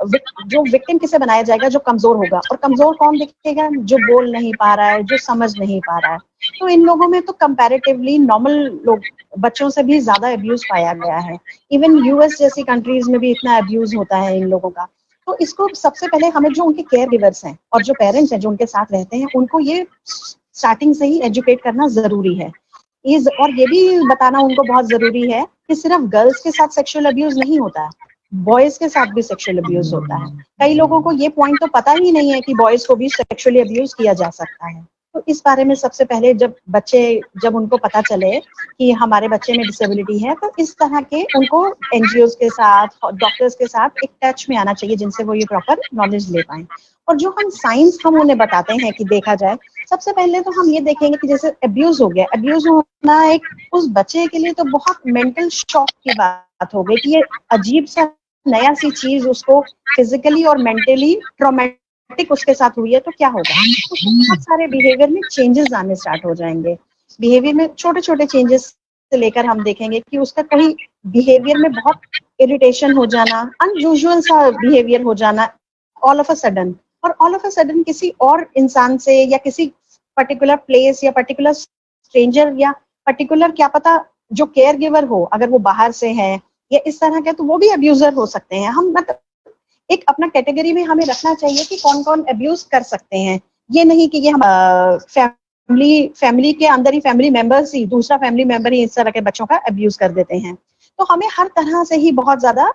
जो विक्टिम किसे बनाया जाएगा, जो कमजोर होगा. और कमजोर कौन दिखेगा? जो बोल नहीं पा रहा है, जो समझ नहीं पा रहा है. तो इन लोगों में तो कंपैरेटिवली नॉर्मल लोग बच्चों से भी ज्यादा अब्यूज पाया गया है. इवन यूएस जैसी कंट्रीज में भी इतना अब्यूज होता है इन लोगों का. तो इसको सबसे पहले हमें जो उनके केयर गिवर्स हैं और जो पेरेंट्स हैं जो उनके साथ रहते हैं, उनको ये स्टार्टिंग से ही एजुकेट करना जरूरी है. और ये भी बताना उनको बहुत जरूरी है कि सिर्फ गर्ल्स के साथ सेक्सुअल अब्यूज नहीं होता है, बॉयज के साथ भी सेक्सुअल अब्यूज होता है. कई लोगों को ये पॉइंट तो पता ही नहीं है कि बॉयज को भी सेक्सुअली अब्यूज किया जा सकता है. तो इस बारे में सबसे पहले जब उनको पता चले कि हमारे बच्चे में डिसेबिलिटी है, तो इस तरह के उनको एनजीओ के साथ, डॉक्टर्स के साथ एक टच में आना चाहिए जिनसे वो ये प्रॉपर नॉलेज ले पाए. और जो हम साइंस हम उन्हें बताते हैं कि देखा जाए, सबसे पहले तो हम ये देखेंगे कि जैसे अब्यूज हो गया, अब्यूज होना एक उस बच्चे के लिए तो बहुत मेंटल शॉक की बात हो गई कि ये अजीब सा नया सी चीज उसको फिजिकली और मेंटली ट्रॉमेटिक उसके साथ हुई है. तो क्या होगा? उसको बहुत सारे बिहेवियर में चेंजेस आने स्टार्ट हो जाएंगे. बिहेवियर में छोटे छोटे चेंजेस से लेकर हम देखेंगे कि उसका कोई बिहेवियर में बहुत इरिटेशन हो जाना, अनयूजुअल सा बिहेवियर हो जाना ऑल ऑफ अ सडन, और ऑल ऑफ अ सडन किसी और इंसान से या किसी पर्टिकुलर प्लेस या पर्टिकुलर स्ट्रेंजर या पर्टिकुलर क्या पता जो केयर गिवर हो, अगर वो बाहर से है या इस तरह के, तो वो भी अब्यूजर हो सकते हैं. हम मतलब एक अपना कैटेगरी में हमें रखना चाहिए कि कौन कौन अब्यूज कर सकते हैं. ये नहीं कि ये हम फैमिली के अंदर ही फैमिली मेंबर्स ही, दूसरा फैमिली मेंबर ही इस तरह के बच्चों का अब्यूज कर देते हैं. तो हमें हर तरह से ही बहुत ज्यादा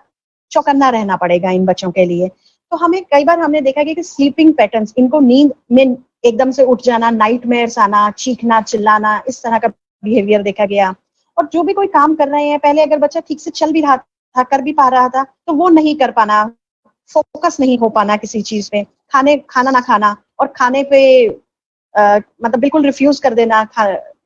चौकन्ना रहना पड़ेगा इन बच्चों के लिए. तो हमें कई बार हमने देखा कि स्लीपिंग पैटर्न्स, इनको नींद में एकदम से उठ जाना, नाइटमेयर्स आना, चीखना चिल्लाना, इस तरह का बिहेवियर देखा गया. और जो भी कोई काम कर रहे हैं, पहले अगर बच्चा ठीक से चल भी रहा था, कर भी पा रहा था, तो वो नहीं कर पाना, फोकस नहीं हो पाना किसी चीज पे, खाना ना खाना, और खाने पे मतलब बिल्कुल रिफ्यूज कर देना,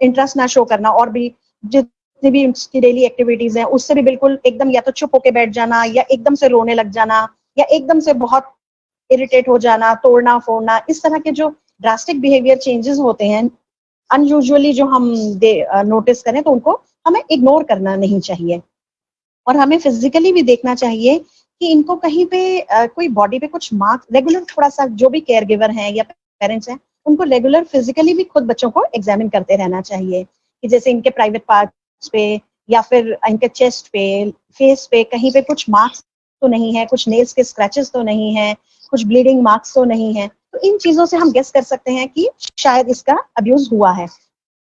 इंटरेस्ट ना शो करना, और भी जितनी भी उसकी डेली एक्टिविटीज हैं उससे भी बिल्कुल एकदम या तो चुप होके बैठ जाना, या एकदम से रोने लग जाना, या एकदम से बहुत इरिटेट हो जाना, तोड़ना फोड़ना. इस तरह के जो ड्रास्टिक बिहेवियर चेंजेस होते हैं अनयूजुअली, जो हम नोटिस करें, तो उनको हमें इग्नोर करना नहीं चाहिए. और हमें फिजिकली भी देखना चाहिए कि इनको कहीं पे कोई बॉडी पे कुछ मार्क्स, रेगुलर थोड़ा सा जो भी केयर गिवर हैं या पेरेंट्स हैं, उनको रेगुलर फिजिकली भी खुद बच्चों को एग्जामिन करते रहना चाहिए कि जैसे इनके प्राइवेट पार्ट्स पे या फिर इनके चेस्ट पे, फेस पे कहीं पे कुछ मार्क्स तो नहीं है, कुछ नेल्स के स्क्रैचेस तो नहीं है, कुछ ब्लीडिंग मार्क्स तो नहीं है. तो इन चीजों से हम गेस कर सकते हैं कि शायद इसका अब्यूज हुआ है.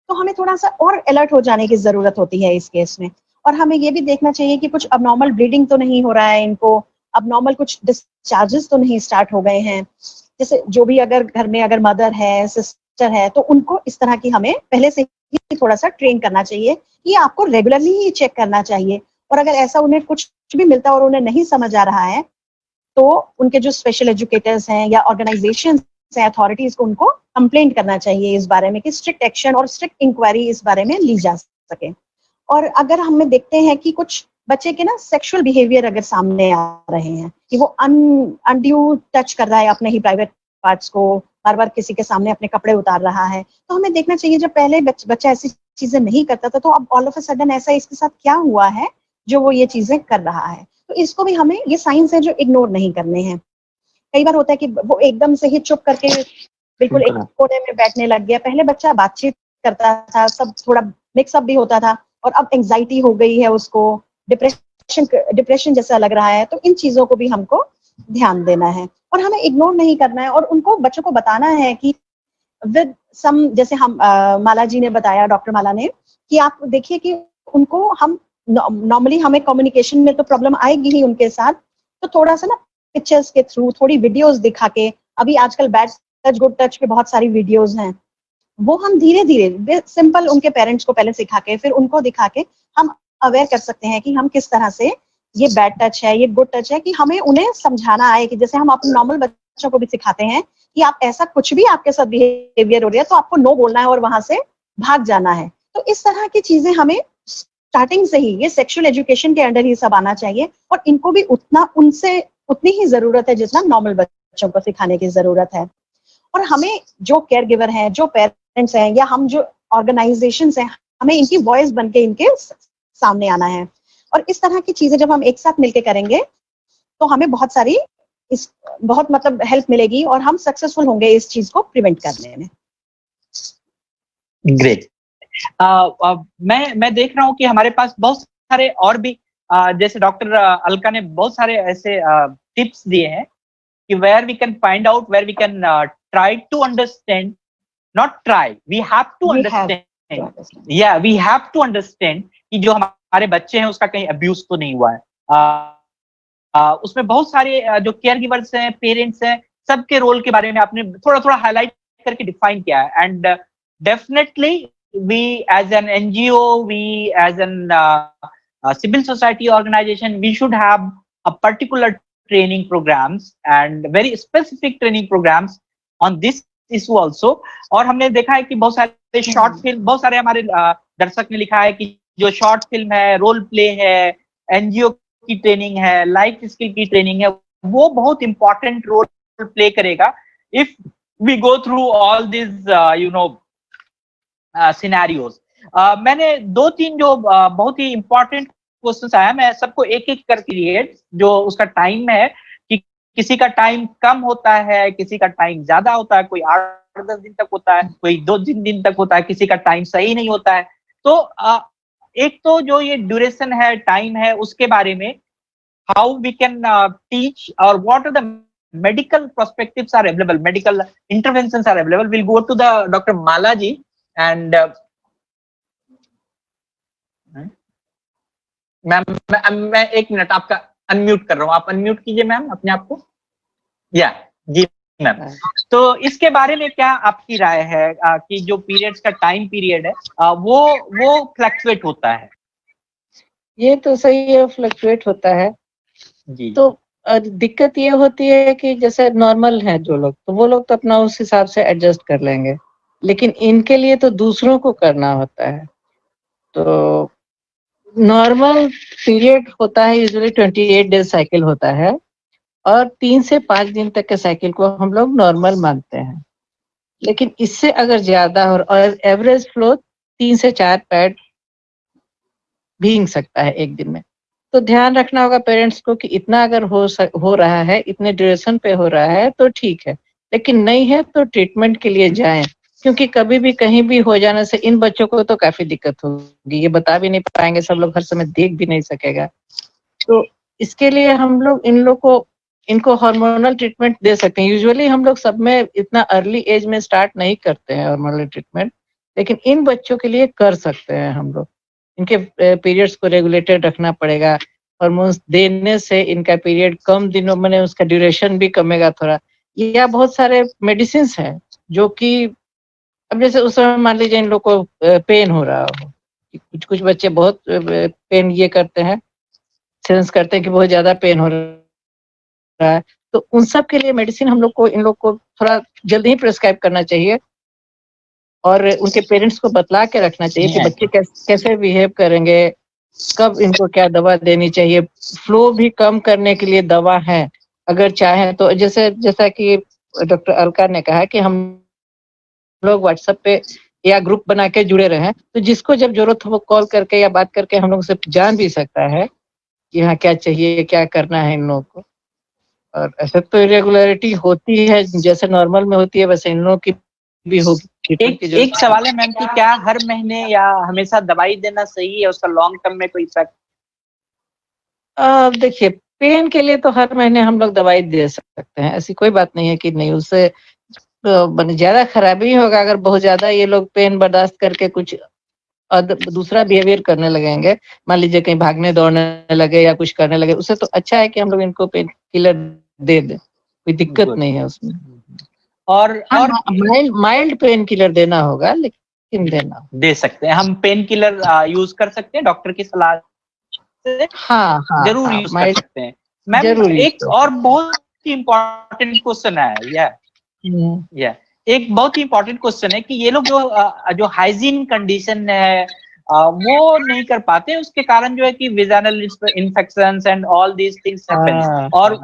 तो हमें थोड़ा सा और अलर्ट हो जाने की जरूरत होती है इस केस में. और हमें ये भी देखना चाहिए कि कुछ अबनॉर्मल ब्लीडिंग तो नहीं हो रहा है इनको, अबनॉर्मल कुछ डिस्चार्जेस तो नहीं स्टार्ट हो गए हैं. जैसे जो भी अगर घर में अगर मदर है, सिस्टर है, तो उनको इस तरह की हमें पहले से ही थोड़ा सा ट्रेन करना चाहिए कि आपको रेगुलरली ही चेक करना चाहिए. और अगर ऐसा उन्हें कुछ भी मिलता है और उन्हें नहीं समझ आ रहा है, तो उनके जो स्पेशल एजुकेटर्स हैं या ऑर्गेनाइजेशन है, अथॉरिटीज को, उनको कंप्लेंट करना चाहिए इस बारे में कि स्ट्रिक्ट एक्शन और स्ट्रिक्ट इंक्वायरी इस बारे में ली जा सके. और अगर हमें देखते हैं कि कुछ बच्चे के ना सेक्सुअल बिहेवियर अगर सामने आ रहे हैं कि वो अनड्यू टच कर रहा है अपने ही प्राइवेट पार्ट्स को, बार बार किसी के सामने अपने कपड़े उतार रहा है, तो हमें देखना चाहिए जब पहले बच्चा ऐसी चीजें नहीं करता था, तो अब ऑल ऑफ अ सडन ऐसा इसके साथ क्या हुआ है जो वो ये चीजें कर रहा है. तो इसको भी हमें, ये साइंस है जो इग्नोर नहीं करने हैं. कई बार होता है कि वो एकदम से ही चुप करके बिल्कुल एक कोने में बैठने लग गया. पहले बच्चा बातचीत करता था, सब थोड़ा मिक्सअप भी होता था, और अब एंजाइटी हो गई है उसको, डिप्रेशन जैसा लग रहा है. तो इन चीजों को भी हमको ध्यान देना है और हमें इग्नोर नहीं करना है. और उनको, बच्चों को बताना है कि विद सम, जैसे हम माला जी ने बताया, डॉक्टर माला ने, कि आप देखिए कि उनको हम नॉर्मली, हमें कम्युनिकेशन में तो प्रॉब्लम आएगी ही उनके साथ, तो थोड़ा सा ना पिक्चर्स के थ्रू, थोड़ी वीडियोस दिखा के, अभी आजकल बैड टच गुड टच पे बहुत सारी वीडियोस हैं, वो हम धीरे धीरे सिंपल उनके पेरेंट्स को पहले सिखा के फिर उनको दिखा के हम अवेयर कर सकते हैं कि हम किस तरह से ये बैड टच है, ये गुड टच है, कि हमें उन्हें समझाना आए, कि जैसे हम अपने नॉर्मल बच्चों को भी सिखाते हैं कि आप ऐसा कुछ भी आपके साथ बिहेवियर हो रही है तो आपको नो बोलना है और वहां से भाग जाना है। तो इस तरह की चीजें हमें स्टार्टिंग से ही, ये सेक्सुअल एजुकेशन के अंडर ही सब आना चाहिए, और इनको भी उतनी ही जरूरत है जितना नॉर्मल बच्चों को सिखाने की जरूरत है। और हमें जो केयर गिवर हैं, जो पेरेंट्स हैं, या हम जो ऑर्गेनाइजेशंस हैं, हमें इनकी वॉइस बन के इनके सामने आना है। और इस तरह की चीजें जब हम एक साथ मिलकर करेंगे तो हमें बहुत मतलब हेल्प मिलेगी और हम सक्सेसफुल होंगे इस चीज को प्रिवेंट करने में।
ग्रेट। मैं देख रहा हूँ कि हमारे पास बहुत सारे और भी जैसे डॉक्टर अलका ने बहुत सारे ऐसे टिप्स दिए हैं कि where we can find out, where we can try to understand, not try, we have to understand, या वी हैव टू अंडरस्टैंड कि जो हमारे बच्चे हैं उसका कहीं अब्यूज तो नहीं हुआ है। उसमें बहुत सारे जो केयर गिवर्स हैं, पेरेंट्स हैं, सबके रोल के बारे में आपने थोड़ा थोड़ा हाईलाइट करके डिफाइन किया है। And definitely we as an NGO, we as an civil society organization, we should have a particular training programs and very specific training programs on this issue also। और हमने देखा है कि बहुत सारे शॉर्ट फिल्म, बहुत सारे हमारे दर्शक ने लिखा है कि जो शॉर्ट फिल्म है, रोल प्ले है, एनजीओ की ट्रेनिंग है, लाइफ स्किल की ट्रेनिंग है, वो बहुत इंपॉर्टेंट रोल प्ले करेगा if we go through all this scenarios. मैंने 2-3 जो बहुत ही इंपॉर्टेंट क्वेश्चंस आया, मैं सबको एक एक करके लिए, जो उसका टाइम है कि किसी का टाइम कम होता है, किसी का टाइम ज्यादा होता है, कोई 8-10 दिन तक होता है, कोई 2-3 दिन तक होता है, किसी का टाइम सही नहीं होता है। तो एक तो जो ये ड्यूरेशन है, टाइम है, उसके बारे में हाउ वी कैन टीच और what are the medical perspectives are available, medical interventions are available. We'll go to the Dr. Malaji and ma'am मैं 1 मिनट आपका अनम्यूट कर रहा हूँ, आप अनम्यूट कीजिए मैम अपने आप को। या जी मैम, तो इसके बारे में क्या आपकी राय है कि जो पीरियड्स का टाइम पीरियड है वो फ्लक्चुएट होता है?
ये तो सही है, फ्लक्चुएट होता है
जी।
तो दिक्कत ये होती है कि जैसे नॉर्मल है जो लोग, तो वो लोग तो अपना उस हिसाब से एडजस्ट कर लेंगे, लेकिन इनके लिए तो दूसरों को करना होता है। तो नॉर्मल पीरियड होता है, यूजुअली 28 डेज साइकिल होता है, और 3 से 5 दिन तक के साइकिल को हम लोग नॉर्मल मानते हैं। लेकिन इससे अगर ज्यादा और एवरेज फ्लो 3 से 4 पैड भीग सकता है एक दिन में। तो ध्यान रखना होगा पेरेंट्स को कि इतना अगर हो रहा है, इतने ड्यूरेशन पे हो रहा है तो ठीक है, लेकिन नहीं है तो ट्रीटमेंट के लिए जाएं, क्योंकि कभी भी कहीं भी हो जाने से इन बच्चों को तो काफी दिक्कत होगी, ये बता भी नहीं पाएंगे, सब लोग हर समय देख भी नहीं सकेगा। तो इसके लिए हम लोग इनको हार्मोनल ट्रीटमेंट दे सकते हैं। यूजुअली हम लोग सब में इतना अर्ली एज में स्टार्ट नहीं करते हैं हार्मोनल ट्रीटमेंट, लेकिन इन बच्चों के लिए कर सकते हैं हम लोग। इनके पीरियड्स को रेगुलेटेड रखना पड़ेगा, हार्मोन्स देने से इनका पीरियड कम दिनों में उसका ड्यूरेशन भी कमेगा थोड़ा। या बहुत सारे मेडिसिन हैं जो कि अब जैसे उस समय मान लीजिए इन लोग को पेन हो रहा हो, कुछ बच्चे बहुत पेन ये करते हैं, सेंस करते हैं कि बहुत ज्यादा पेन हो रहा है, तो उन सब के लिए मेडिसिन इन लोग को थोड़ा जल्दी ही प्रिस्क्राइब करना चाहिए और उनके पेरेंट्स को बतला के रखना चाहिए कि बच्चे कैसे बिहेव करेंगे, कब इनको क्या दवा देनी चाहिए। फ्लो भी कम करने के लिए दवा है, अगर चाहें तो। जैसा कि डॉक्टर अलका ने कहा कि हम लोग व्हाट्सएप पे या ग्रुप बना के जुड़े रहे, तो जिसको जब जरूरत हो वो कॉल करके या बात करके हम लोग से जान भी सकता है कि हाँ क्या चाहिए, क्या करना है इन लोगों को। और ऐसे तो इरेगुलरिटी होती है, जैसे नॉर्मल में होती है वैसे इन लोगों की भी होगी।
एक सवाल है मैम कि क्या हर महीने या हमेशा दवाई देना सही है, उसका लॉन्ग टर्म में कोई इफेक्ट?
देखिए, पेन के लिए तो हर महीने हम लोग दवाई दे सकते हैं, ऐसी कोई बात नहीं है कि नहीं, उससे ज्यादा खराबी होगा अगर बहुत ज्यादा ये लोग पेन बर्दाश्त करके कुछ दूसरा बिहेवियर करने लगेंगे। मान लीजिए कहीं भागने दौड़ने लगे या कुछ करने लगे, उससे तो अच्छा है कि हम लोग इनको पेन किलर दे दे, कोई दिक्कत
Good.
नहीं है उसमें।
और
माइल्ड पेन किलर देना होगा, लेकिन देना होगा।
दे सकते हैं हम, पेन किलर यूज कर सकते हैं डॉक्टर की सलाह से,
हाँ हाँ
जरूर
हाँ,
यूज कर
माइल्ड
सकते हैं। मैम
जरूर use
एक
कर
और बहुत ही इम्पोर्टेंट क्वेश्चन है, या एक बहुत ही इम्पोर्टेंट क्वेश्चन है कि ये लोग जो हाइजीन कंडीशन है वो नहीं कर पाते, उसके कारण जो है कि vaginal infections and all these things happen, और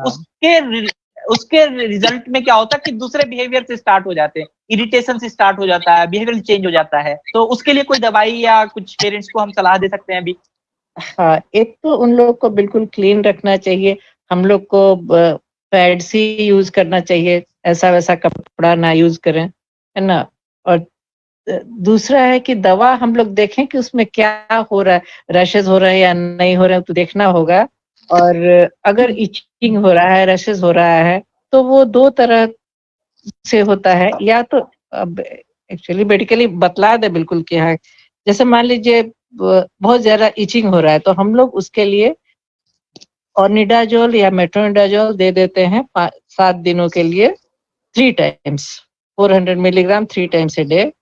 उसके रिजल्ट में क्या होता है कि दूसरे बिहेवियर से स्टार्ट हो जाते हैं, इरिटेशन से स्टार्ट हो जाता है, बिहेवियर चेंज हो जाता है। तो उसके लिए कोई दवाई या कुछ पेरेंट्स को हम सलाह दे सकते हैं अभी?
हाँ, एक तो उन लोग को बिल्कुल क्लीन रखना चाहिए, हम लोग को पैड्स ही यूज करना चाहिए, ऐसा वैसा कपड़ा ना यूज करें, है ना। और दूसरा है कि दवा हम लोग देखें कि उसमें क्या हो रहा है, रैशेज हो रहा है या नहीं हो रहा है, तो देखना होगा। और अगर इचिंग हो रहा है, रैशेज हो रहा है, तो वो दो तरह से होता है, या तो अब एक्चुअली मेडिकली बतला दे बिल्कुल कि हाँ, जैसे मान लीजिए बहुत ज्यादा इचिंग हो रहा है, तो हम लोग उसके लिए ऑर्निडाजोल या मेट्रोनिडाजोल दे देते हैं 7 दिनों के लिए 3 times, 400 milligram 3 times a day.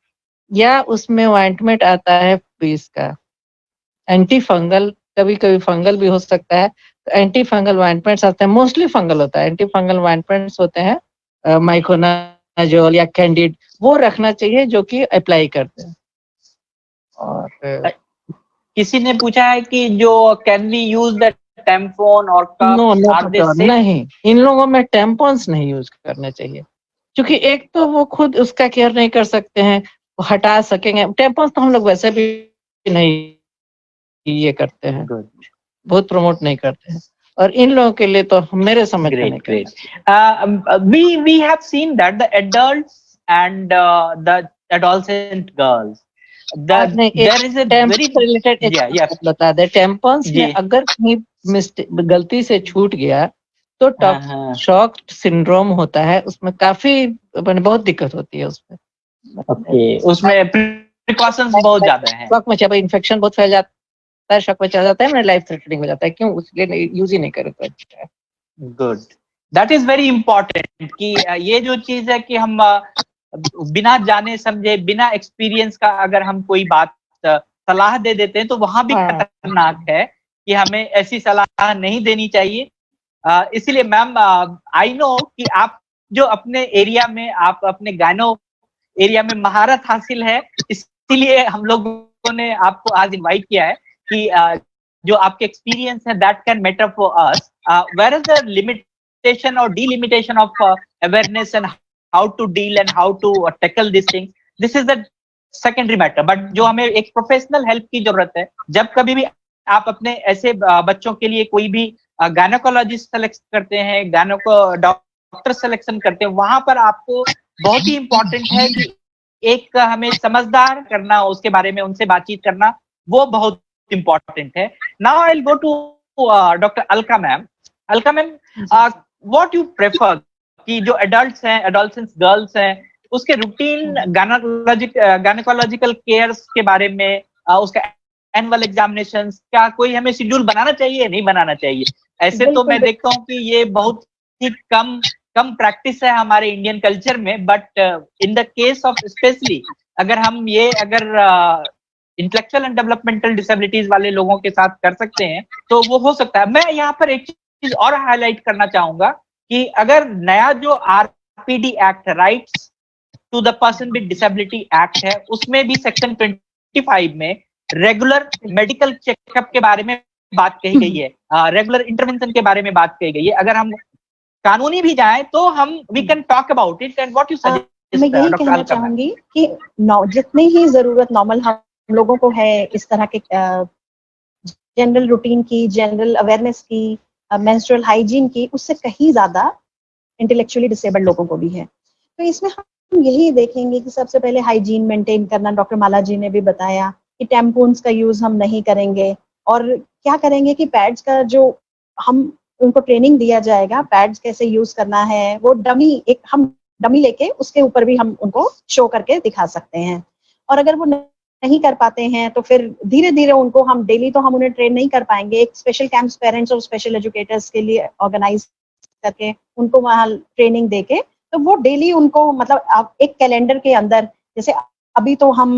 या उसमें ऑइंटमेंट आता है पीस का, एंटी फंगल, कभी कभी फंगल भी हो सकता है, तो एंटी फंगल ऑइंटमेंट्स आते हैं, मोस्टली फंगल होता है, एंटी फंगल ऑइंटमेंट्स होते हैं, माइकोनाजोल या कैंडिड, वो रखना चाहिए जो कि अप्लाई करते हैं। और
किसी ने पूछा है कि जो can we use the tampon और
no
cups, are they safe?
नहीं, इन लोगों में टेम्पॉन्स नहीं यूज करने चाहिए, क्योंकि एक तो वो खुद उसका केयर नहीं कर सकते हैं, वो हटा सकेंगे, टेम्पॉन्स तो हम लोग वैसे भी नहीं ये करते हैं,
गुड,
बहुत प्रमोट नहीं करते हैं, और इन लोगों के लिए तो मेरे समझ में नहीं
great.
करना।
We have seen that the adults and the adolescent girls,
नहीं,
there is a very,
related एक बात बता दे, टेम्पॉन्स में अगर कहीं गलती से छूट गया तो शॉक सिंड्रोम होता है, उसमें काफी बहुत दिक्कत होती है उसमें।
ओके, उसमें प्रिकॉशंस बहुत ज्यादा हैं।
शॉक में जब इन्फेक्शन बहुत फैल जाता है, शॉक में चला जाता है, मैंने लाइफ थ्रेटनिंग हो जाता है, क्यों उसके यूज ही नहीं करे तो अच्छा है।
Good, that is very important कि ये जो चीज है कि हम बिना जाने समझे, बिना एक्सपीरियंस का अगर हम कोई बात सलाह दे देते हैं तो वहां भी खतरनाक है कि हमें ऐसी सलाह नहीं देनी चाहिए। इसीलिए मैम, आई नो कि आप जो अपने एरिया में, आप अपने गायनो एरिया में महारत हासिल है, इसीलिए हम लोगों ने आपको आज इनवाइट किया है कि जो आपके एक्सपीरियंस है that can matter for us, where is the limitation और delimitation of awareness and how to deal and how to tackle this thing, this is the secondary matter. But जो हमें एक प्रोफेशनल हेल्प की जरूरत है, जब कभी भी आप अपने ऐसे बच्चों के लिए कोई भी गायनोकोलॉजिस्ट सेलेक्ट करते हैं, डॉक्टर सिलेक्शन करते हैं, वहां पर आपको बहुत ही इंपॉर्टेंट है कि एक हमें समझदार करना, उसके बारे में उनसे बातचीत करना, वो बहुत इंपॉर्टेंट है। Now I will go to doctor Alka ma'am. Alka ma'am, what you prefer कि जो एडल्ट्स हैं, एडोलसेंट्स गर्ल्स हैं, उसके रूटीन गायनोकोलॉजिकल केयर के बारे में, उसका एनुअल एग्जामिनेशन, क्या कोई हमें शेड्यूल बनाना चाहिए, नहीं बनाना चाहिए? ऐसे तो मैं देखता हूँ कि ये बहुत ही कम प्रैक्टिस है हमारे इंडियन कल्चर में, but in the case of specially अगर हम ये इंटेलेक्चुअल एंड डेवलपमेंटल डिसेबिलिटीज वाले लोगों के साथ कर सकते हैं तो वो हो सकता है। मैं यहाँ पर एक चीज और हाईलाइट करना चाहूंगा कि अगर नया जो आरपीडी एक्ट है, rights to the person with disability act है, उसमें भी सेक्शन 25 में रेगुलर मेडिकल चेकअप के बारे में बात कही गई है, रेगुलर इंटरवेंशन के बारे में बात कही गई है। अगर हम कानूनी भी जाएं तो हम we can talk about it, and what you suggest?
मैं यही कहना चाहूंगी कि जितनी ही जरूरत नॉर्मल हम लोगों को है इस तरह के जनरल रूटीन की, जनरल अवेयरनेस की, मेंस्ट्रुअल हाइजीन की, उससे कहीं ज्यादा इंटेलेक्चुअली डिसेबल्ड लोगों को भी है। तो इसमें हम यही देखेंगे कि सबसे पहले हाइजीन मेंटेन करना, डॉक्टर माला जी ने भी बताया कि टैम्पून्स का यूज हम नहीं करेंगे, और क्या करेंगे कि पैड्स का जो हम उनको ट्रेनिंग दिया जाएगा, पैड्स कैसे यूज करना है, वो हम डमी लेके उसके ऊपर भी हम उनको शो करके दिखा सकते हैं। और अगर वो नहीं कर पाते हैं तो फिर धीरे धीरे उनको हम डेली तो हम उन्हें ट्रेन नहीं कर पाएंगे, एक स्पेशल कैंप्स पेरेंट्स और स्पेशल एजुकेटर्स के लिए ऑर्गेनाइज करके उनको वहाँ ट्रेनिंग देके, तो वो डेली उनको मतलब आप एक कैलेंडर के अंदर, जैसे अभी तो हम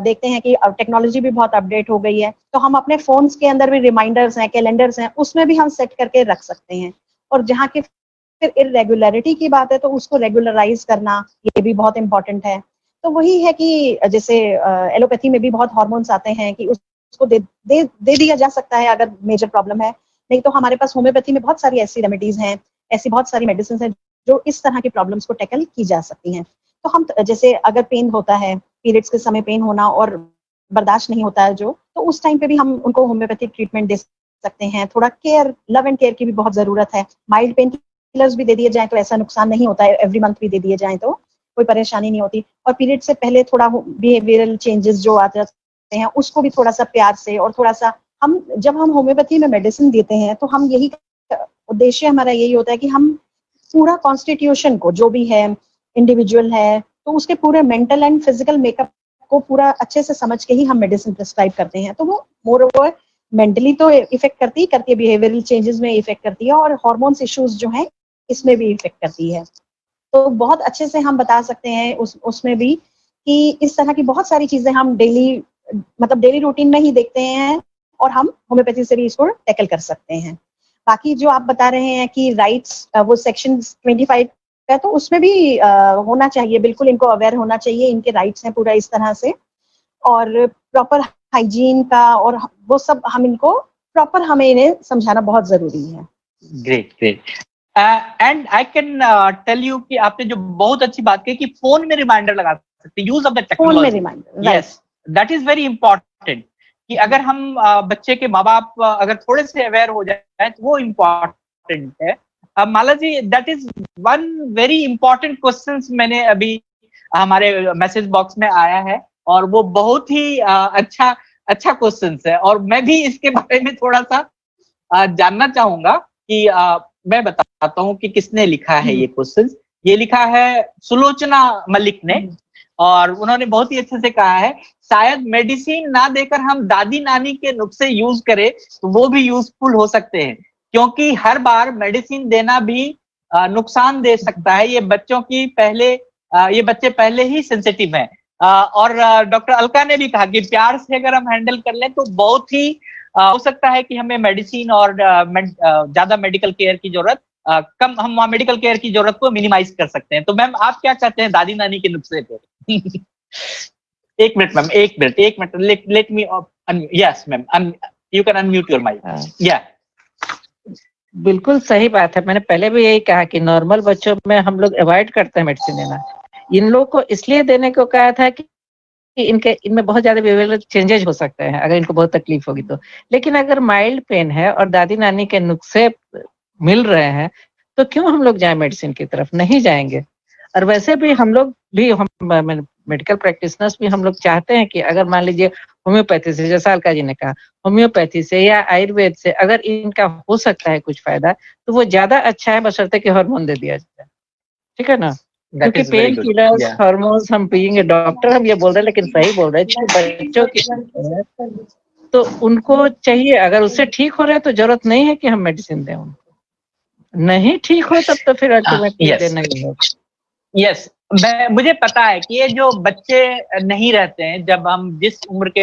देखते हैं कि टेक्नोलॉजी भी बहुत अपडेट हो गई है, तो हम अपने फोन्स के अंदर भी रिमाइंडर्स हैं, कैलेंडर्स हैं, उसमें भी हम सेट करके रख सकते हैं। और जहाँ की फिर इरेगुलरिटी की बात है तो उसको रेगुलराइज करना ये भी बहुत इंपॉर्टेंट है। तो वही है कि जैसे एलोपैथी में भी बहुत हार्मोन्स आते हैं कि उसको दे दिया जा सकता है अगर मेजर प्रॉब्लम है, नहीं तो हमारे पास होम्योपैथी में बहुत सारी ऐसी रेमेडीज हैं, ऐसी बहुत सारी मेडिसिन हैं जो इस तरह की प्रॉब्लम्स को टैकल की जा सकती हैं। तो हम जैसे अगर पेन होता है, पीरियड्स के समय पेन होना और बर्दाश्त नहीं होता है जो, तो उस टाइम पे भी हम उनको होम्योपैथिक ट्रीटमेंट दे सकते हैं। थोड़ा केयर, लव एंड केयर की भी बहुत जरूरत है। माइल्ड पेन किलर्स भी दे दिए जाए तो ऐसा नुकसान नहीं होता है, एवरी मंथ भी दे दिए जाए तो कोई परेशानी नहीं होती। और पीरियड से पहले थोड़ा बिहेवियरल चेंजेस जो आ जाते हैं उसको भी थोड़ा सा प्यार से और थोड़ा सा जब हम होम्योपैथी में मेडिसिन देते हैं तो हम यही उद्देश्य हमारा यही होता है कि हम पूरा कॉन्स्टिट्यूशन को जो भी है, इंडिविजुअल है, तो उसके पूरे मेंटल एंड फिजिकल मेकअप को पूरा अच्छे से समझ के ही हम मेडिसिन प्रिस्क्राइब करते हैं। तो वो मोर ओवर मेंटली तो इफेक्ट करती है, बिहेवियरल चेंजेस में इफेक्ट करती है, और हार्मोन्स इश्यूज जो हैं इसमें भी इफेक्ट करती है। तो बहुत अच्छे से हम बता सकते हैं उसमें भी कि इस तरह की बहुत सारी चीजें हम डेली रूटीन में ही देखते हैं और हम होम्योपैथी से भी इसको टैकल कर सकते हैं। बाकी जो आप बता रहे हैं कि राइट्स, वो सेक्शन 25 का, तो उसमें भी होना चाहिए, बिल्कुल इनको अवेयर होना चाहिए, इनके राइट्स हैं पूरा इस तरह से, और प्रॉपर हाइजीन का और वो सब हम इनको प्रॉपर हमें इन्हें समझाना बहुत जरूरी है।
Great great. And I can tell you कि आपने जो बहुत अच्छी बात की कि फोन में रिमाइंडर लगा सकते, यूज ऑफ द
फोन में
technology.
Reminder,
yes, that is very important कि अगर हम बच्चे के माँ बाप अगर थोड़े से अवेयर हो जाए तो वो इम्पोर्टेंट है। Mala ji, that is one very important question मैंने अभी हमारे मैसेज बॉक्स में आया है, और वो बहुत ही अच्छा क्वेश्चन है, और मैं भी इसके बारे में थोड़ा सा जानना चाहूंगा कि मैं बताता हूँ कि किसने लिखा है ये क्वेश्चन। ये लिखा है सुलोचना मलिक ने, और उन्होंने बहुत ही अच्छे से कहा है, शायद मेडिसिन ना देकर हम दादी नानी के नुस्खे यूज करें तो वो भी यूजफुल हो सकते हैं, क्योंकि हर बार मेडिसिन देना भी नुकसान दे सकता है। ये बच्चे पहले ही सेंसिटिव हैं। और डॉक्टर अलका ने भी कहा कि प्यार से अगर हम हैंडल कर लें तो बहुत ही हो सकता है कि हमें मेडिसिन और ज्यादा मेडिकल केयर की जरूरत कम, हम वहाँ मेडिकल केयर की जरूरत को मिनिमाइज कर सकते हैं। तो मैम, आप क्या चाहते हैं दादी नानी के नुस्खे पे? एक मिनट मैम, एक minute, let me, yes ma'am, you can unmute your mic. या
बिल्कुल सही बात है। मैंने पहले भी यही कहा कि नॉर्मल बच्चों में हम लोग अवॉइड करते हैं मेडिसिन देना। इन लोग को इसलिए देने को कहा था कि इनमें बहुत ज्यादा बिहेवियरल चेंजेस हो सकते हैं अगर इनको बहुत तकलीफ होगी तो। लेकिन अगर माइल्ड पेन है और दादी नानी के नुस्खे मिल रहे हैं तो क्यों हम लोग जाए मेडिसिन की तरफ? नहीं जाएंगे। और वैसे भी हम लोग भी, हम मेडिकल प्रैक्टिशनर्स भी, हम लोग चाहते हैं कि अगर मान लीजिए होम्योपैथी से, जैसा अलका जी ने कहा, होम्योपैथी से या आयुर्वेद से अगर इनका हो सकता है कुछ फायदा तो वो ज्यादा अच्छा है, बशर्ते कि हार्मोन दे दिया जाए। ठीक है ना? क्योंकि पेन किलर्स, हार्मोन्स हम पिएंगे, डॉक्टर हम ये बोल रहे हैं लेकिन सही बोल रहे हैं, बच्चों की तो उनको चाहिए, अगर उससे ठीक हो रहा है तो जरूरत नहीं है कि हम मेडिसिन दें उनको। नहीं ठीक हो तब तो फिर अल्टीमेटली देना ही होगा।
यस, मुझे पता है कि ये जो बच्चे नहीं रहते हैं, जब हम जिस उम्र के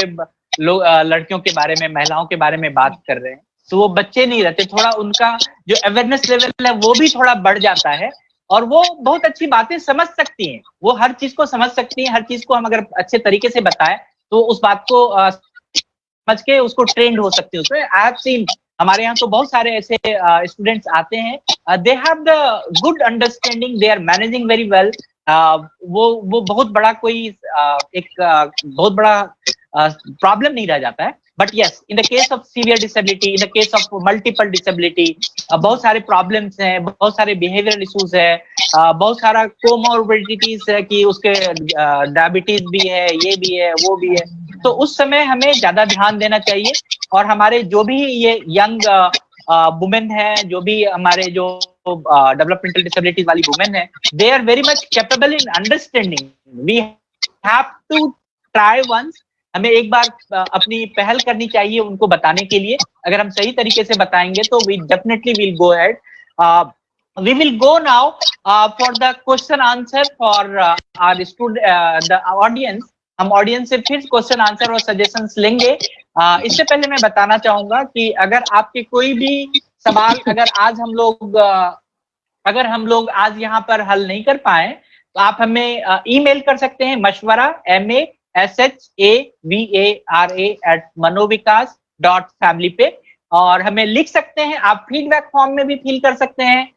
लोग लड़कियों के बारे में, महिलाओं के बारे में बात कर रहे हैं, तो वो बच्चे नहीं रहते, थोड़ा उनका जो अवेयरनेस लेवल है वो भी थोड़ा बढ़ जाता है, और वो बहुत अच्छी बातें समझ सकती हैं, वो हर चीज को समझ सकती हैं। हर चीज को हम अगर अच्छे तरीके से बताएं तो उस बात को समझ के उसको ट्रेंड हो सकते हैं उसमें। आई हैव सीन, हमारे यहाँ तो बहुत सारे ऐसे स्टूडेंट्स आते हैं, they have the good understanding, they are managing very well. वो बहुत बड़ा कोई एक बहुत बड़ा प्रॉब्लम नहीं रह जाता है। But yes, in the case of severe disability, in the case of multiple disability, बहुत सारे प्रॉब्लम्स हैं, बहुत सारे बिहेवियरल इश्यूज है, बहुत सारा कोमोर्बिडिटीज है कि उसके डायबिटीज भी है, ये भी है, वो भी है। तो उस समय हमें ज्यादा ध्यान देना चाहिए, और हमारे जो भी ये यंग वुमेन है, जो भी हमारे जो डेवलपमेंटल डिसेबिलिटीज वाली वुमेन है, they are very much capable in understanding. We have to try once, हमें एक बार अपनी पहल करनी चाहिए उनको बताने के लिए। अगर हम सही तरीके से बताएंगे तो we definitely will go ahead. we will go now for the question answer for our student, the audience. हम ऑडियंस से फिर क्वेश्चन आंसर और सजेशंस लेंगे। इससे पहले मैं बताना चाहूंगा कि अगर आपके कोई भी सवाल अगर हम लोग आज यहाँ पर हल नहीं कर पाए तो आप हमें ईमेल कर सकते हैं मशवरा MASHAVARA@manovikas.family पे, और हमें लिख सकते हैं। आप फीडबैक फॉर्म में भी फिल कर सकते हैं।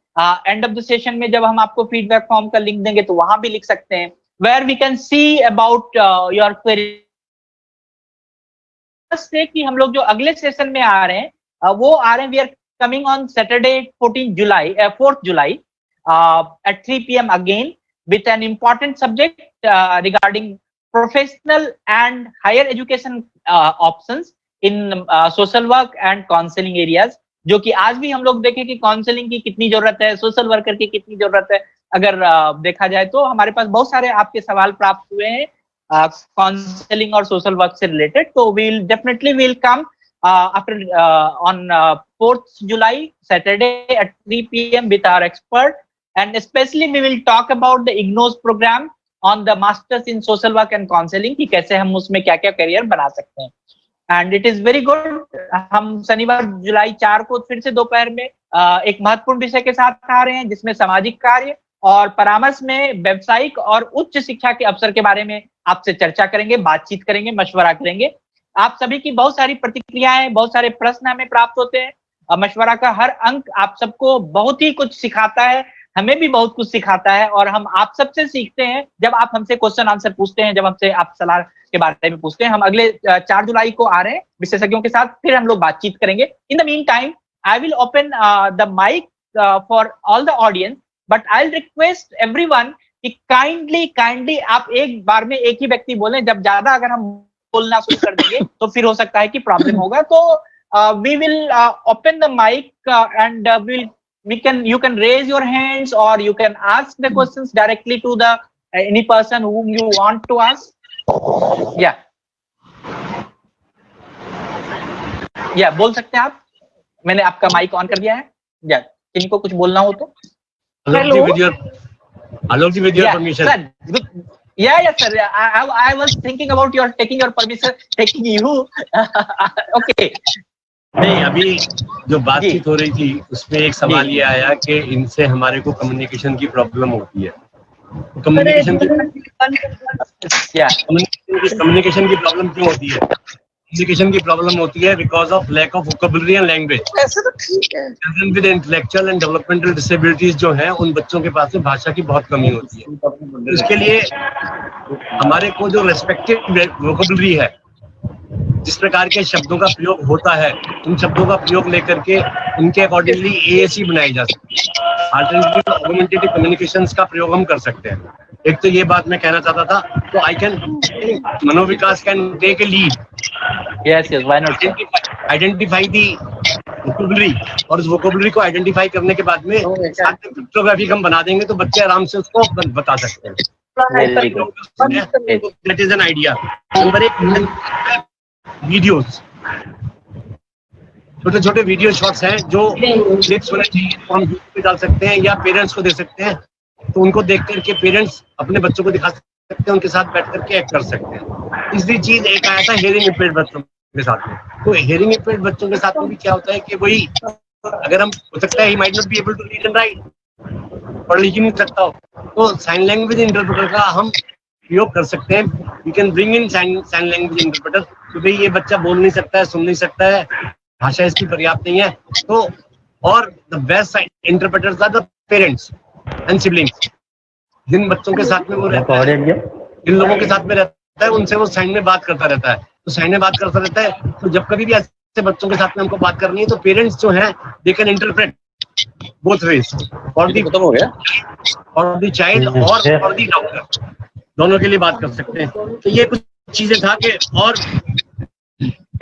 एंड ऑफ द सेशन में जब हम आपको फीडबैक फॉर्म का लिंक देंगे तो वहां भी लिख सकते हैं, where we can see about your query. से कि हम लोग जो अगले सेशन में आ रहे हैं वो आ रहे हैं, we are coming on Saturday 4th July at 3 PM again with an important subject regarding professional and higher education options in social work and counseling areas, जो कि आज भी हम लोग देखें कि काउंसलिंग की कितनी जरूरत है, सोशल वर्कर की कितनी जरूरत है। अगर देखा जाए तो हमारे पास बहुत सारे आपके सवाल प्राप्त हुए हैं काउंसलिंग और सोशल वर्क से रिलेटेड, तो we'll definitely come after on 4th July Saturday at 3 PM with our expert, and especially we will talk about the IGNOS program on the masters in social work and counseling कि कैसे हम उसमें क्या क्या career बना सकते हैं। And it is very good, हम शनिवार जुलाई 4 को फिर से दोपहर में एक महत्वपूर्ण विषय के साथ आ रहे हैं जिसमें सामाजिक कार्य और परामर्श में व्यावसायिक और उच्च शिक्षा के अवसर के बारे में आपसे चर्चा करेंगे, बातचीत करेंगे, मशवरा करेंगे। आप सभी की बहुत सारी प्रतिक्रियाएं, बहुत सारे प्रश्न हमें प्राप्त होते हैं। मशवरा का हर अंक आप सबको बहुत ही कुछ सिखाता है, हमें भी बहुत कुछ सिखाता है, और हम आप सबसे सीखते हैं जब आप हमसे क्वेश्चन आंसर पूछते हैं, जब हमसे आप सलाह के बारे में पूछते हैं। हम अगले 4 जुलाई को आ रहे हैं विशेषज्ञों के साथ, फिर हम लोग बातचीत करेंगे। In the meantime I will open the mic for all the audience, but I will request everyone कि काइंडली आप एक बार में एक ही व्यक्ति बोलें। जब ज्यादा अगर हम बोलना शुरू कर देंगे तो फिर हो सकता है कि प्रॉब्लम होगा। तो we will open the mic and you can raise your hands or you can ask the questions directly to the any person whom you want to ask. Yeah, बोल सकते हैं आप। मैंने आपका माइक ऑन कर दिया है। किसी को कुछ बोलना हो तो।
Hello. Alok ji, with your permission.
Sir. Yeah, sir. I was thinking about taking your permission, taking you. Okay.
नहीं, अभी जो बातचीत हो रही थी उसमें एक सवाल ये आया कि इनसे हमारे को कम्युनिकेशन की प्रॉब्लम होती है। कम्युनिकेशन की प्रॉब्लम क्यों होती है? कम्युनिकेशन की प्रॉब्लम होती है because of lack of vocabulary and language. Children with intellectual and developmental disabilities जो हैं, उन बच्चों के पास में भाषा की बहुत कमी होती है। इसके लिए हमारे को जो रेस्पेक्टिव वोकैबुलरी है, जिस प्रकार के शब्दों का प्रयोग होता है, उन शब्दों का प्रयोग लेकर के उनके अकॉर्डिंगली AAC बनाई जा सकती है। अल्टरनेटिव ऑगमेंटेटिव कम्युनिकेशंस का प्रयोग हम कर सकते हैं। एक तो ये बात मैं कहना चाहता था, तो I can Manovikas can take a lead.
Yes, why not?
Identify the vocabulary, और उस वोकैबुलरी को आइडेंटिफाई करने के बाद में पिक्टोग्राफिक हम बना देंगे तो बच्चे आराम से उसको बता सकते हैं। That is an idea. Number 1, videos, छोटे छोटे वीडियो शॉट्स हैं जो क्लिप्स होने चाहिए, तो हम यूट्यूब पे डाल सकते हैं या पेरेंट्स को दे सकते हैं, तो उनको देख करके पेरेंट्स अपने बच्चों को दिखा सकते हैं, उनके साथ बैठ करके एक्ट कर सकते हैं। तीसरी चीज एक आया था हियरिंग इम्पेयर्ड बच्चों के साथ में, तो हियरिंग इम्पेयर्ड बच्चों के साथ में भी क्या होता है कि वही, अगर हम हो सकता है he might not be able to read and write, पढ़ लिख नहीं सकता हो, तो साइन लैंग्वेज इंटरप्रेटर का हम प्रयोग कर सकते हैं। You can bring in sign language interpreter, तो भाई ये बच्चा बोल नहीं सकता है, सुन नहीं सकता है, भाषा इसकी पर्याप्त नहीं है, तो और the best interpreters are the parents and siblings. जिन बच्चों के साथ में वो रहता है, जिन लोगों के साथ में रहता है, उनसे वो साइन में बात करता रहता है, तो साइन में बात करता रहता है, तो जब कभी भी ऐसे बच्चों के साथ में हमको बात करनी है तो पेरेंट्स जो है they can interpret both ways, for the child और फॉर द डॉक्टर, दोनों के लिए बात कर सकते हैं। तो ये कुछ चीजें था कि, और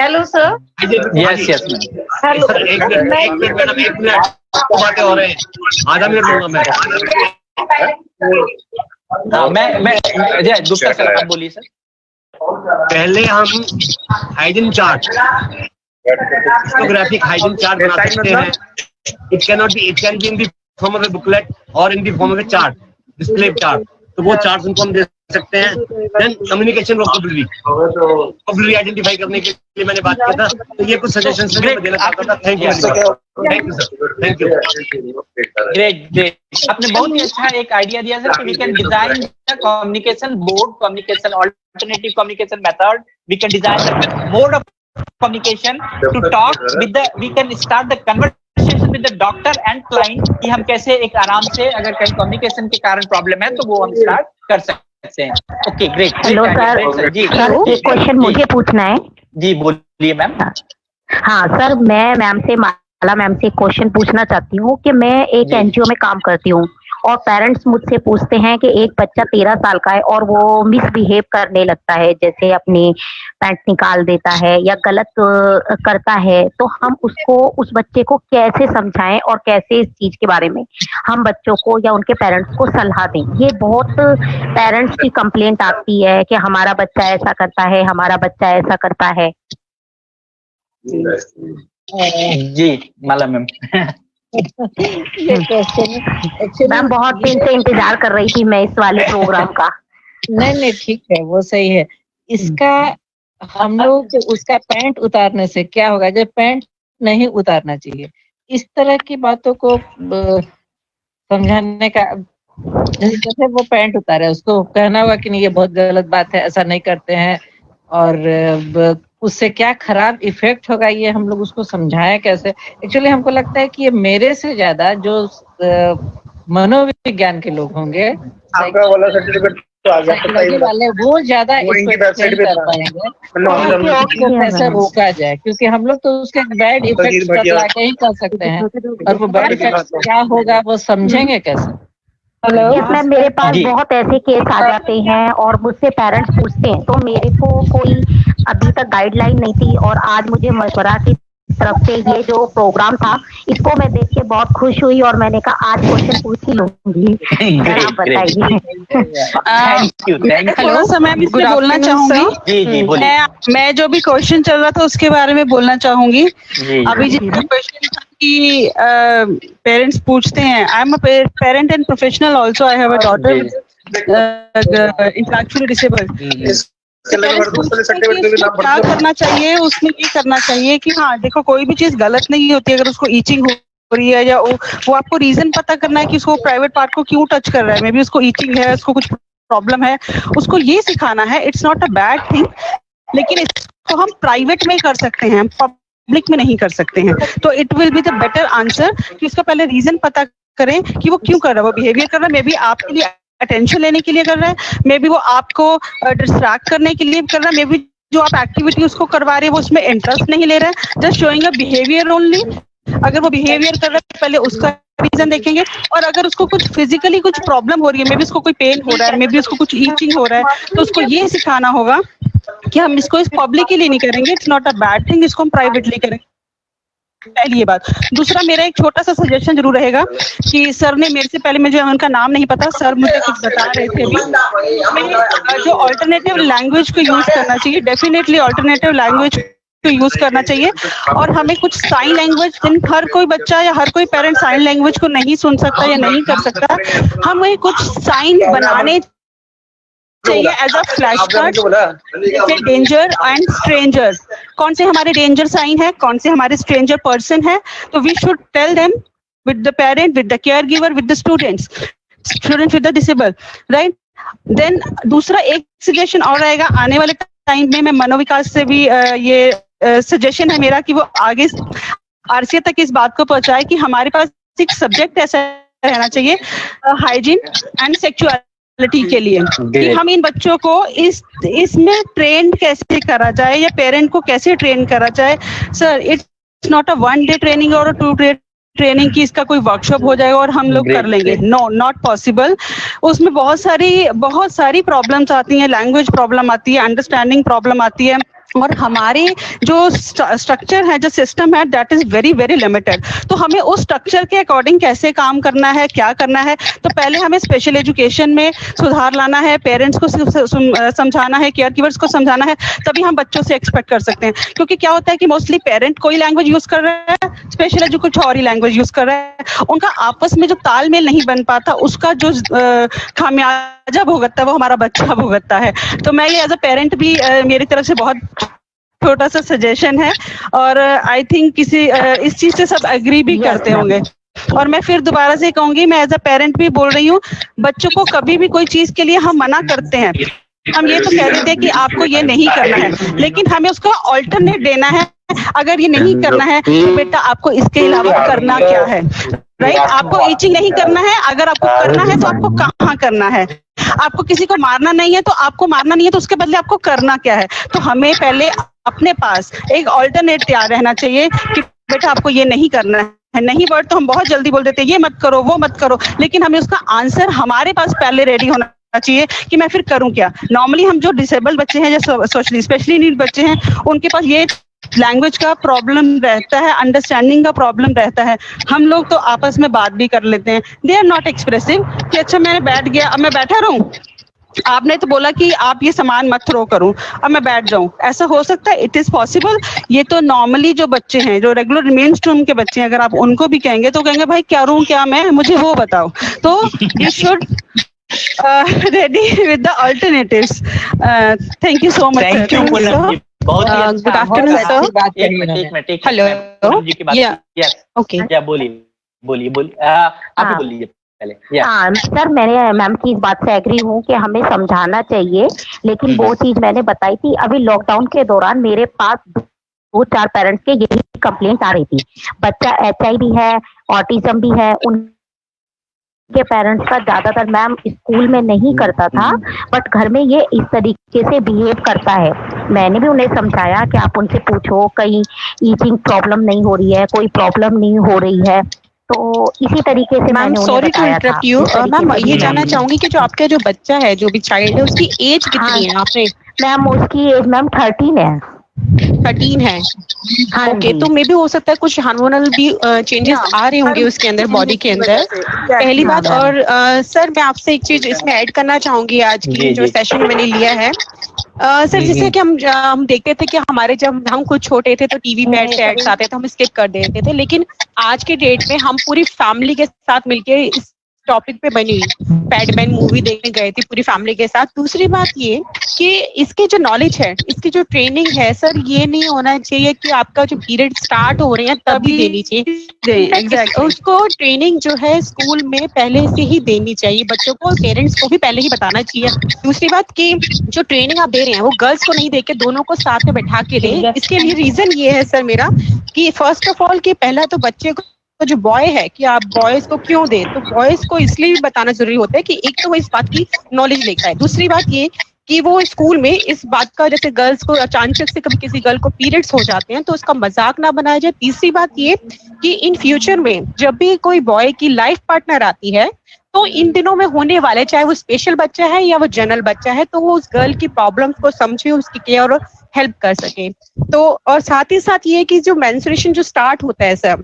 hello sir.
Yes.
Hello
sir, एक मिनट मैडम, एक मिनट, बातें हो रहे हैं, आधा मिनट लूंगा मैं।
गुप्ता सर, आप बोलिए सर।
पहले हम hygiene chart, pictographic hygiene chart बना सकते हैं। It can be in the form of a booklet और in the form of a chart, display chart, तो वो चार्ट उनको हम दे सकते हैं। देन कम्युनिकेशन वोकैबुलरी आइडेंटिफाई करने के लिए मैंने बात किया था, तो ये कुछ सजेशंस मैं देना चाहता था। Thank you sir, thank you.
Great, आपने बहुत ही अच्छा एक आइडिया दिया सर कि we can design the communication board, communication alternative communication method, we can design the mode of communication to talk with the, we can start the conversation with the doctor and client कि हम कैसे एक आराम से, अगर कहीं communication के कारण प्रॉब्लम है तो वो हम स्टार्ट कर सकते हैं। Okay, great.
हेलो सर,
जी
सर एक क्वेश्चन मुझे पूछना है।
जी बोलिए मैम।
हाँ सर, मैं मैम से, माला मैम से एक क्वेश्चन पूछना चाहती हूँ कि मैं एक एनजीओ में काम करती हूँ और पेरेंट्स मुझसे पूछते हैं कि एक बच्चा 13 साल का है और वो मिसबिहेव करने लगता है, जैसे अपनी पैंट निकाल देता है या गलत करता है, तो हम उसको, उस बच्चे को कैसे समझाएं और कैसे इस चीज के बारे में हम बच्चों को या उनके पेरेंट्स को सलाह दें। ये बहुत पेरेंट्स की कंप्लेंट आती है कि हमारा बच्चा ऐसा करता है, हमारा बच्चा ऐसा करता है।
जी माला मैम।
ये क्वेश्चन
मैम बहुत दिन से इंतजार कर रही थी मैं इस वाले प्रोग्राम का।
नहीं ठीक है, वो सही है। इसका हम लोग उसका पैंट उतारने से क्या होगा, जब पैंट नहीं उतारना चाहिए, इस तरह की बातों को समझाने का, जैसे वो पैंट उतारे उसको कहना होगा कि नहीं ये बहुत गलत बात है, ऐसा नहीं करते हैं, और उससे क्या खराब इफेक्ट होगा ये हम लोग उसको समझाएं कैसे। एक्चुअली हमको लगता है कि ये मेरे से ज्यादा जो मनोविज्ञान के लोग होंगे,
आपका वाला सर्टिफिकेट तो आ गया
वाले, वो ज्यादा इफेक्ट कर पाएंगे कैसे रोका जाए, क्योंकि हम लोग तो उसके बैड इफेक्ट बतला के ही कर सकते हैं, और वो बैड इफेक्ट क्या होगा वो समझेंगे कैसे।
यस मैम, मेरे पास बहुत ऐसे केस आ जाते हैं और मुझसे पेरेंट्स पूछते हैं, तो मेरे को कोई अभी तक गाइडलाइन नहीं थी, और आज मुझे मशवरा की तरफ से ये जो प्रोग्राम था इसको मैं देख के बहुत खुश हुई और मैंने कहा आज क्वेश्चन पूछ ही लूंगी। आप बताइए।
Thank you.
हेलो सर, मैं इसमें बोलना चाहूंगी।
जी बोलिए।
मैं जो भी क्वेश्चन चल रहा था उसके बारे में बोलना चाहूंगी। अभी जितना क्वेश्चन था कि पेरेंट्स पूछते हैं, I am a parent and professional also, I have a daughter intellectually disabled. क्या करना चाहिए उसमें, ये करना चाहिए कि हाँ देखो, कोई भी चीज गलत नहीं होती, अगर उसको ईचिंग हो रही है या वो आपको रीजन पता करना है कि उसको प्राइवेट पार्ट को क्यों टच कर रहा है, मे बी उसको ईचिंग है, उसको कुछ प्रॉब्लम है, उसको ये सिखाना है। It's not a bad thing, लेकिन इसको हम प्राइवेट में कर सकते हैं, पब्लिक में नहीं कर सकते हैं। तो it will be the better answer कि उसका पहले रीजन पता करें कि वो क्यों कर रहा है, वो बिहेवियर कर रहा है, मे बी आपके लिए अटेंशन लेने के लिए कर रहा है, मे बी वो आपको डिस्ट्रैक्ट करने के लिए कर रहा है, मे बी जो आप एक्टिविटी उसको करवा रहे हैं वो उसमें इंटरेस्ट नहीं ले रहा है, just showing a behaviour only. अगर वो बिहेवियर कर रहा है पहले उसका रीजन देखेंगे, और अगर उसको कुछ फिजिकली कुछ प्रॉब्लम हो रही है, मे बी उसको कोई पेन हो रहा है, मे बी उसको कुछ ईचिंग हो रहा है, तो उसको ये सिखाना होगा कि हम इसको इस पब्लिकली नहीं करेंगे, it's not a bad thing, इसको हम प्राइवेटली करेंगे। पहली ये बात। दूसरा, मेरा एक छोटा सा सजेशन जरूर रहेगा कि सर ने मेरे से पहले, मुझे उनका नाम नहीं पता, सर मुझे कुछ बता रहे थे अभी, जो अल्टरनेटिव लैंग्वेज को यूज करना चाहिए, डेफिनेटली अल्टरनेटिव लैंग्वेज को यूज करना चाहिए। और हमें कुछ साइन लैंग्वेज, हर कोई बच्चा या हर कोई पेरेंट साइन लैंग्वेज को नहीं सुन सकता या नहीं कर सकता, हमें कुछ साइन बनाने चाहिए एज अ फ्लैश कार्ड, जैसे डेंजर एंड स्ट्रेंजर, कौन से हमारे डेंजर साइन है, कौन से हमारे स्ट्रेंजर पर्सन है, तो we should tell them with the parent, with the care giver, with the students with the disable, right. Then दूसरा एक सजेशन और रहेगा, आने वाले टाइम में मैं मनोविकास से भी ये सजेशन है मेरा कि वो आगे आरसीए तक इस बात को पहुंचाए कि हमारे पास एक सब्जेक्ट ऐसा रहना चाहिए, हाइजीन एंड सेक्सुअलिटी के लिए, कि हम इन बच्चों को इसमें ट्रेन कैसे करा जाए या पेरेंट को कैसे ट्रेन करा जाए। Sir, it's not a 1 day training और 2 डे ट्रेनिंग की इसका कोई वर्कशॉप हो जाएगा और हम लोग कर लेंगे, नो, नॉट पॉसिबल। उसमें बहुत सारी प्रॉब्लम्स आती हैं, लैंग्वेज प्रॉब्लम आती है, अंडरस्टैंडिंग प्रॉब्लम आती है, और हमारे जो स्ट्रक्चर है, जो सिस्टम है, that is very very limited. तो हमें उस स्ट्रक्चर के अकॉर्डिंग कैसे काम करना है, क्या करना है, तो पहले हमें स्पेशल एजुकेशन में सुधार लाना है, पेरेंट्स को समझाना है, केयर गिवर्स को समझाना है, तभी हम बच्चों से एक्सपेक्ट कर सकते हैं। क्योंकि क्या होता है कि मोस्टली पेरेंट कोई लैंग्वेज यूज कर रहा है, स्पेशल एजू कुछ और ही लैंग्वेज यूज कर रहा है, उनका आपस में जो तालमेल नहीं बन पाता, उसका जो खामियाजा भुगतता है वो हमारा बच्चा भुगतता है। तो मैं ये एज अ पेरेंट भी मेरी तरफ से बहुत छोटा सा सजेशन है, और आई थिंक किसी इस चीज से सब एग्री भी करते होंगे। और मैं फिर दोबारा से कहूंगी, मैं एज अ पेरेंट भी बोल रही हूँ, बच्चों को कभी भी कोई चीज के लिए हम मना करते हैं, हम ये तो कह देते हैं कि आपको ये नहीं करना है, लेकिन हमें उसका ऑल्टरनेट देना है। अगर ये नहीं करना है तो बेटा आपको इसके अलावा करना क्या है, राइट? आपको ईचिंग नहीं करना है, अगर आपको करना है तो आपको कहाँ करना है। आपको किसी को मारना नहीं है तो आपको मारना नहीं है, तो उसके बदले आपको करना क्या है। तो हमें पहले अपने पास एक ऑल्टरनेट तैयार रहना चाहिए कि बेटा आपको ये नहीं करना है। नहीं वर्ड तो हम बहुत जल्दी बोल देते हैं, ये मत करो, वो मत करो, लेकिन हमें उसका आंसर हमारे पास पहले रेडी होना चाहिए कि मैं फिर करूं क्या। नॉर्मली हम जो डिसेबल्ड बच्चे हैं, जो सोशली स्पेशली नीड बच्चे हैं, उनके पास ये लैंग्वेज का प्रॉब्लम रहता है, अंडरस्टैंडिंग का प्रॉब्लम रहता है। हम लोग तो आपस में बात भी कर लेते हैं, दे आर नॉट एक्सप्रेसिव कि अच्छा मैंने बैठ गया, अब मैं बैठा रहूं, आपने तो बोला कि आप ये सामान मत थ्रो करूं, अब मैं बैठ जाऊं। ऐसा हो सकता है? It is possible. ये तो नॉर्मली जो बच्चे हैं, जो रेगुलर मेन स्ट्रीम के बच्चे हैं, अगर आप उनको भी कहेंगे तो कहेंगे भाई क्या करूं, क्या मैं, मुझे वो बताओ। तो you should ready with the alternatives. Thank you so much.
Thank you Poonam ji, बहुत ही अच्छा।
Good afternoon sir.
एक मिनट
हेलो।
पूनम जी की बात।
Yeah.
Yes
okay.
या बोलिए आप ही बोलिए पहले। Yes.
हाँ सर, मैंने मैम की इस बात से एग्री हूँ कि हमें समझाना चाहिए, लेकिन वो चीज मैंने बताई थी अभी लॉकडाउन के दौरान मेरे पास 2-4 पेरेंट्स के यही कंप्लेंट आ रही थी। बच्चा HIV है, ऑटिज्म भी है, उनके पेरेंट्स का ज्यादातर मैम स्कूल में नहीं करता था, बट घर में ये इस तरीके से बिहेव करता है। मैंने भी उन्हें समझाया कि आप उनसे पूछो कहीं ईचिंग प्रॉब्लम नहीं हो रही है, कोई प्रॉब्लम नहीं हो रही है। तो इसी तरीके से
मैम
मैंने
sorry to interrupt you, ma'am ये जानना
चाहिए।
चाहूंगी कि जो आपका जो बच्चा है, जो भी चाइल्ड है, उसकी एज कितनी है? आपने
मैम उसकी एज मैम 13 है।
13 है।
हाँ
ओके,
जी।
तो मे भी हो सकता है कुछ हार्मोनल भी चेंजेस आ रहे होंगे उसके अंदर, बॉडी के अंदर, पहली बात। और सर मैं आपसे एक चीज इसमें ऐड करना चाहूंगी, आज की जो सेशन मैंने लिया है सर, जैसे कि हम देखते थे कि हमारे जब हम खुद छोटे थे तो टीवी पे एड्स आते थे, हम स्किप कर देते थे, लेकिन आज के डेट में हम पूरी फैमिली के साथ मिलके इस टॉपिक पे बनी हुई पैडमैन मूवी देखने गए थे पूरी फैमिली के साथ। दूसरी बात ये कि इसकी जो नॉलेज है, इसकी जो ट्रेनिंग है सर, ये नहीं होना चाहिए कि आपका जो पीरियड स्टार्ट हो रहे हैं तभी देनी चाहिए।
Exactly.
उसको ट्रेनिंग जो है स्कूल में पहले से ही देनी चाहिए, बच्चों को, पेरेंट्स को भी पहले ही बताना चाहिए। दूसरी बात कि जो ट्रेनिंग आप दे रहे हैं वो गर्ल्स को नहीं देके दोनों को साथ में बैठा के दें। इसके लिए रीजन ये है सर मेरा कि फर्स्ट ऑफ ऑल कि पहला तो बच्चे को जो बॉय है कि आप बॉयज को क्यों दे, तो बॉयज को इसलिए भी बताना जरूरी होता है कि एक तो वो इस बात की नॉलेज लेता है, दूसरी बात ये कि वो स्कूल में इस बात का, जैसे गर्ल्स को अचानक से कभी किसी गर्ल को पीरियड्स हो जाते हैं तो उसका मजाक ना बनाया जाए। तीसरी बात ये कि इन फ्यूचर में जब भी कोई बॉय की लाइफ पार्टनर आती है तो इन दिनों में होने वाले, चाहे वो स्पेशल बच्चा है या वो जनरल बच्चा है, तो वो उस गर्ल की प्रॉब्लम्स को समझे, उसकी केयर और हेल्प कर सके। तो और साथ ही साथ ये कि जो मेंस्ट्रुएशन जो स्टार्ट होता है सर,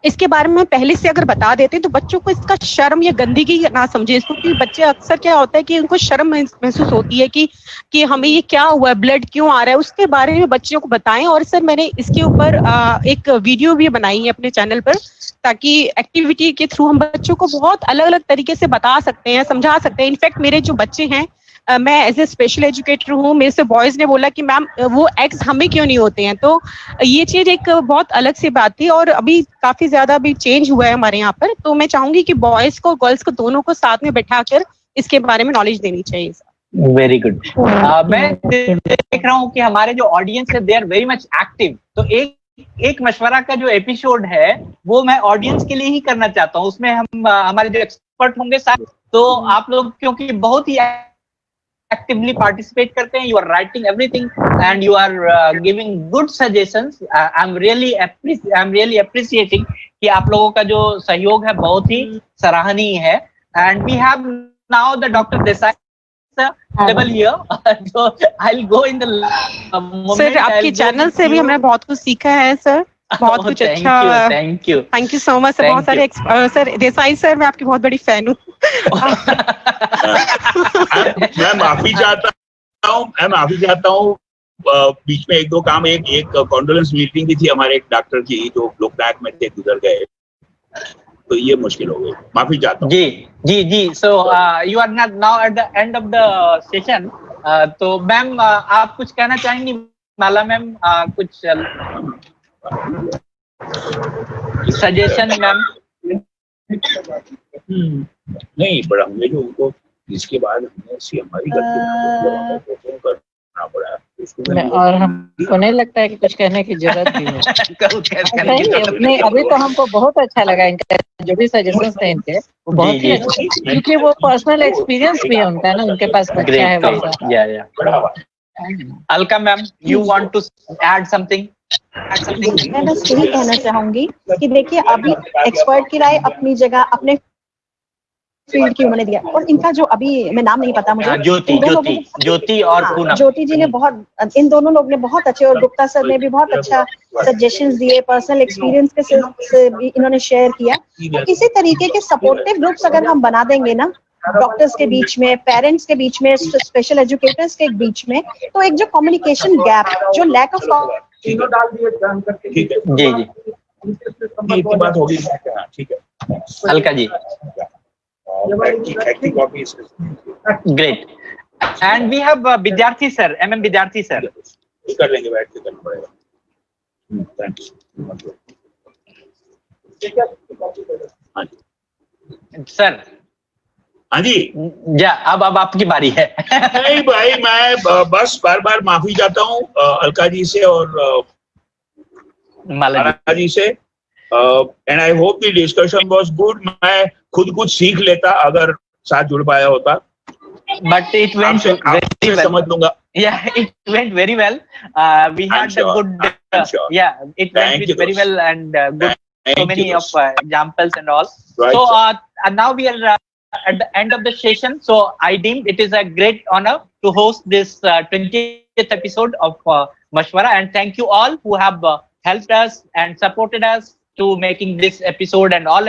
इसके बारे में पहले से अगर बता देते तो बच्चों को इसका शर्म या गंदगी ना समझे इसको, कि बच्चे अक्सर क्या होता है कि उनको शर्म महसूस होती है कि हमें ये क्या हुआ है, ब्लड क्यों आ रहा है, उसके बारे में बच्चों को बताएं। और सर मैंने इसके ऊपर एक वीडियो भी बनाई है अपने चैनल पर, ताकि एक्टिविटी के थ्रू हम बच्चों को बहुत अलग अलग तरीके से बता सकते हैं, समझा सकते हैं। इनफैक्ट मेरे जो बच्चे हैं, मैं एज ए स्पेशल एजुकेटर हूँ, मेरे से बॉयज ने बोला कि मैम वो एक्स हमें क्यों नहीं होते हैं। तो ये चीज एक बहुत अलग सी बात थी और अभी काफी ज्यादा अभी चेंज हुआ है हमारे यहाँ पर। तो मैं चाहूंगी कि बॉयज को गर्ल्स को दोनों को साथ में बैठाकर इसके बारे में नॉलेज देनी चाहिए।
Very good. मैं देख रहा हूँ कि हमारे जो ऑडियंस है they are very much active. तो एक मशवरा का जो एपिसोड है वो मैं ऑडियंस के लिए ही करना चाहता हूँ। उसमें हम हमारे जो एक्सपर्ट होंगे साथ, तो आप लोग क्योंकि बहुत ही actively participate करते हैं, you are writing everything and you are giving good suggestions. I'm really appreciating कि आप लोगों का जो सहयोग है बहुत ही सराहनीय है। And we have now the Dr. Desai level here. So I'll go in the moment.
Sir आपके चैनल से भी हमने बहुत कुछ सीखा है सर, बहुत कुछ अच्छा।
Thank you
thank you so much sir. बहुत सारे सर देसाई सर, मैं आपकी बहुत बड़ी फैन हूँ।
मैं माफी चाहता हूँ बीच में एक दो काम, एक कॉन्डोलेंस मीटिंग भी थी हमारे एक डॉक्टर की जो लोकनायक में थे, गुजर गए, तो ये मुश्किल हो गई, माफी चाहता हूँ।
जी। So you are not now at the end of the session. तो मैम आप कुछ कहना चाहेंगी? माला मैम कुछ सजेशन मैम?
नहीं, बड़ा हमने जो उनको इसके बाद हमने हमारी गलती करना पड़ा
और हमको नहीं लगता है कि कुछ कहने की जरूरत भी है। नहीं, अभी तो हमको बहुत अच्छा लगा इनका जो भी सजेशंस थे इनके, वो बहुत ही अच्छे, क्योंकि वो पर्सनल एक्सपीरियंस भी है उनका ना, उनके पास बच्चा है वैसा।
Alka ma'am, you want to add something?
मैं बस यही कहना चाहूंगी कि देखिए, अभी एक्सपर्ट की राय अपनी जगह, अपने फील्ड की उन्होंने दिया, और इनका जो अभी मैं नाम नहीं पता मुझे,
ज्योति और पूनम,
ज्योति जी ने बहुत, इन दोनों लोग ने बहुत अच्छे, और गुप्ता सर ने भी बहुत अच्छा सजेशंस दिए, पर्सनल एक्सपीरियंस के से भी इन्होंने शेयर किया। तो इसी तरीके के सपोर्टिव ग्रुप्स अगर हम बना देंगे ना, डॉक्टर्स के बीच में, पेरेंट्स के बीच में, स्पेशल एजुकेटर्स के बीच में, तो एक जो कम्युनिकेशन गैप, जो लैक ऑफ
जी बात होगी, ठीक है
Alka ji. Great. And we have विद्यार्थी सर, विद्यार्थी सर।
कर लेंगे, बैठ के करना पड़ेगा।
सर
हाँ जी,
अब आपकी बारी है।
नहीं भाई, मैं बस बार माफी चाहता हूँ अलका जी से और माला जी से, and I hope the discussion was good. मैं खुद कुछ सीख लेता अगर साथ जुड़ पाया होता,
but it went very well,
समझ लूंगा।
Yeah, it went very well. We had a good, yeah, it went very well, and good, so many of examples and all.
Right,
so now we are at the end of the session. So I deemed it is a great honor to host this 20th episode of Mashwara, and thank you all who have helped us and supported us to making this episode and all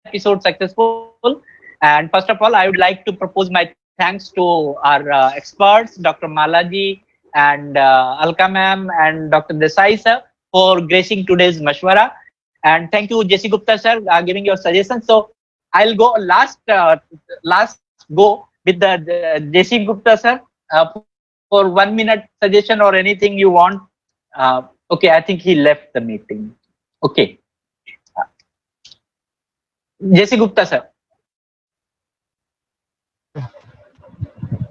episodes successful. And first of all, I would like to propose my thanks to our experts, Dr. Malaji and Alka ma'am and Dr. Desai sir for gracing today's Mashwara. And thank you, J.C. Gupta sir, giving your suggestions. So I'll go last go with the J.C. Gupta sir for 1 minute suggestion or anything you want. Okay, I think he left the meeting. Okay. J.C. Gupta sir.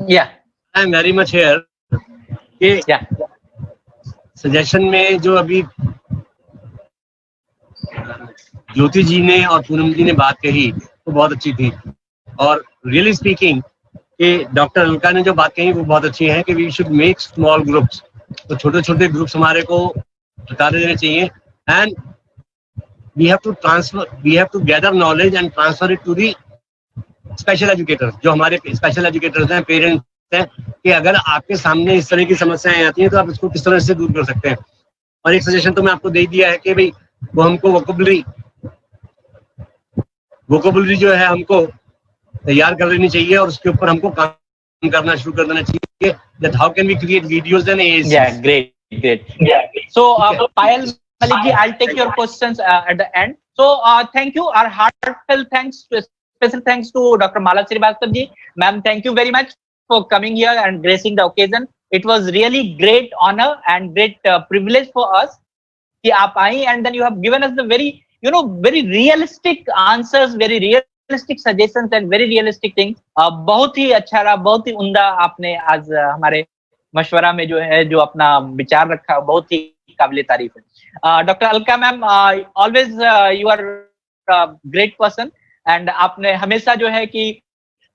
Yeah,
I am very much here.
Yeah.
Suggestion में जो अभी ज्योति जी ने और पूनम जी ने बात कही वो बहुत अच्छी थी, और रियली स्पीकिंग कि डॉक्टर अलका ने जो बात कही वो बहुत अच्छी है कि we should make small groups. तो छोटे छोटे ग्रुप्स हमारे को बता देने चाहिए, and we have to gather knowledge and transfer it to the special educators. जो हमारे स्पेशल एजुकेटर्स हैं, पेरेंट्स हैं, कि अगर आपके सामने इस तरह की समस्याएं आती हैं तो आप इसको किस तरह से दूर कर सकते हैं। और एक सजेशन तो मैं आपको दे दिया है कि भाई वो हमको वोकेबुलरी जो है हमको तैयार कर लेनी चाहिए, और उसके ऊपर हमको काम करना शुरू कर देना चाहिए। that how can we create videos and AACs?
Yeah, great. So Payal Malik ji, I'll take your questions at the end. So thank you, our heartfelt thanks, special thanks to Dr. Mala Srivastava ji. Ma'am, thank you very much for coming here and gracing the occasion. It was really great honor and great privilege for us कि आप आई, and then you have given us the very realistic answers, very realistic suggestions and very realistic things. बहुत ही अच्छा रहा, बहुत ही उम्दा आपने आज हमारे मशवरा में जो अपना विचार रखा, बहुत ही काबिल तारीफ है। Doctor Alka ma'am, always you are great person, and आपने हमेशा जो है कि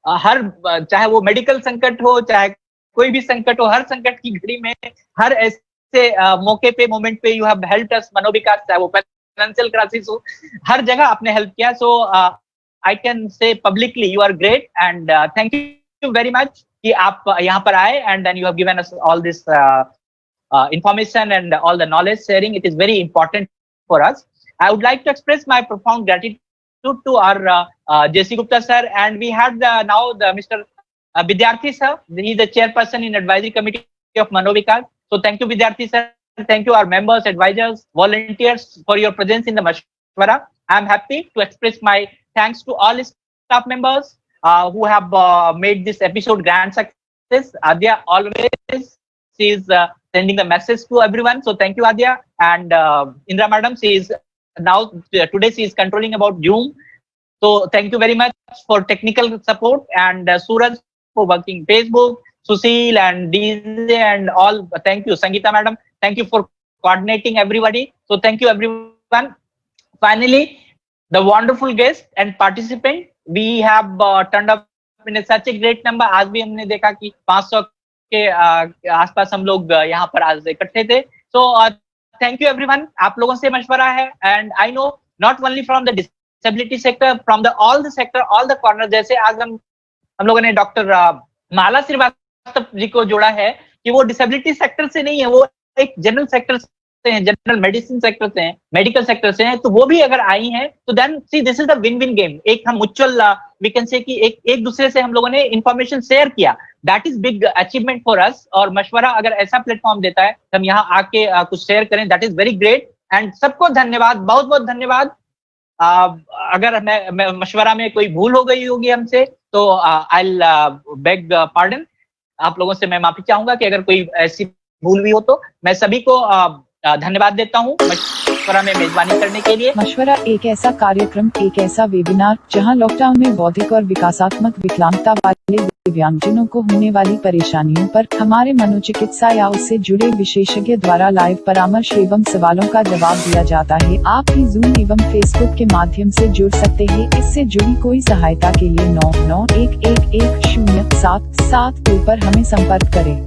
हर, चाहे वो मेडिकल संकट हो, चाहे कोई भी संकट हो, हर संकट की घड़ी में, हर ऐसे मौके पे, मोमेंट पे, यू हैव हेल्प्ड अस। मनोविकास, चाहे वो फाइनेंशियल क्राइसिस हो, हर जगह आपने हेल्प किया। So I can say publicly you are great, and thank you very much कि आप यहाँ पर आए and then you have given us all this information and all the knowledge sharing. It is very important for us. I would like to express my profound gratitude to our JC Gupta sir, and we had now the Mr. Vidyarthi sir. He is the chairperson in advisory committee of Manovikas. So thank you, Vidyarthi sir. Thank you our members, advisors, volunteers for your presence in the Mashwara. I am happy to express my thanks to all staff members who have made this episode grand success. Adya always, she is sending the message to everyone. So thank you, Adya. And Indra madam, she is now, today she is controlling about Zoom. So thank you very much for technical support, and Suraj for working Facebook, Susil and DJ and all. Thank you, Sangeeta madam. Thank you for coordinating everybody. So thank you everyone. Finally, the wonderful guest and participant, we have turned up in such a great number. आज भी हमने देखा कि 500 के आसपास हम लोग यहाँ पर आज इकट्ठे थे. So thank you everyone. आप लोगों से मशवरा है, and I know not only from the disability sector, from the all the sector, all the corners. जैसे आज हम लोगों ने डॉक्टर माला श्रीवास्तव जी को जोड़ा है कि वो डिसेबिलिटी सेक्टर से नहीं है, वो एक जनरल सेक्टर से हैं, जनरल मेडिसिन सेक्टर से हैं, मेडिकल सेक्टर से हैं. तो वो भी अगर आई हैं तो then see this is the win win game. एक हम म्यूचुअल वी कैन से कि एक दूसरे से हम लोगों ने इंफॉर्मेशन शेयर किया. That is big achievement for us. और मशवरा अगर ऐसा प्लेटफॉर्म देता है हम यहाँ आके कुछ शेयर करें, that is very great. And सबको धन्यवाद, बहुत बहुत धन्यवाद. अगर मैं मशवरा में कोई भूल हो गई होगी हमसे तो आई विल बेग पार्डन. आप लोगों से मैं माफी चाहूंगा कि अगर कोई ऐसी भूल भी हो तो. मैं सभी को धन्यवाद देता हूँ मशवरा में मेजबानी करने के लिए.
मशवरा एक ऐसा कार्यक्रम, एक ऐसा वेबिनार जहां लॉकडाउन में बौद्धिक और विकासात्मक विकलांगता वाले दिव्यांगजनों को होने वाली परेशानियों पर हमारे मनोचिकित्सा या उससे जुड़े विशेषज्ञ द्वारा लाइव परामर्श एवं सवालों का जवाब दिया जाता है. आप भी जूम एवं फेसबुक के माध्यम से जुड़ सकते हैं. इससे जुड़ी कोई सहायता के लिए 9911107772 पर हमें संपर्क करें.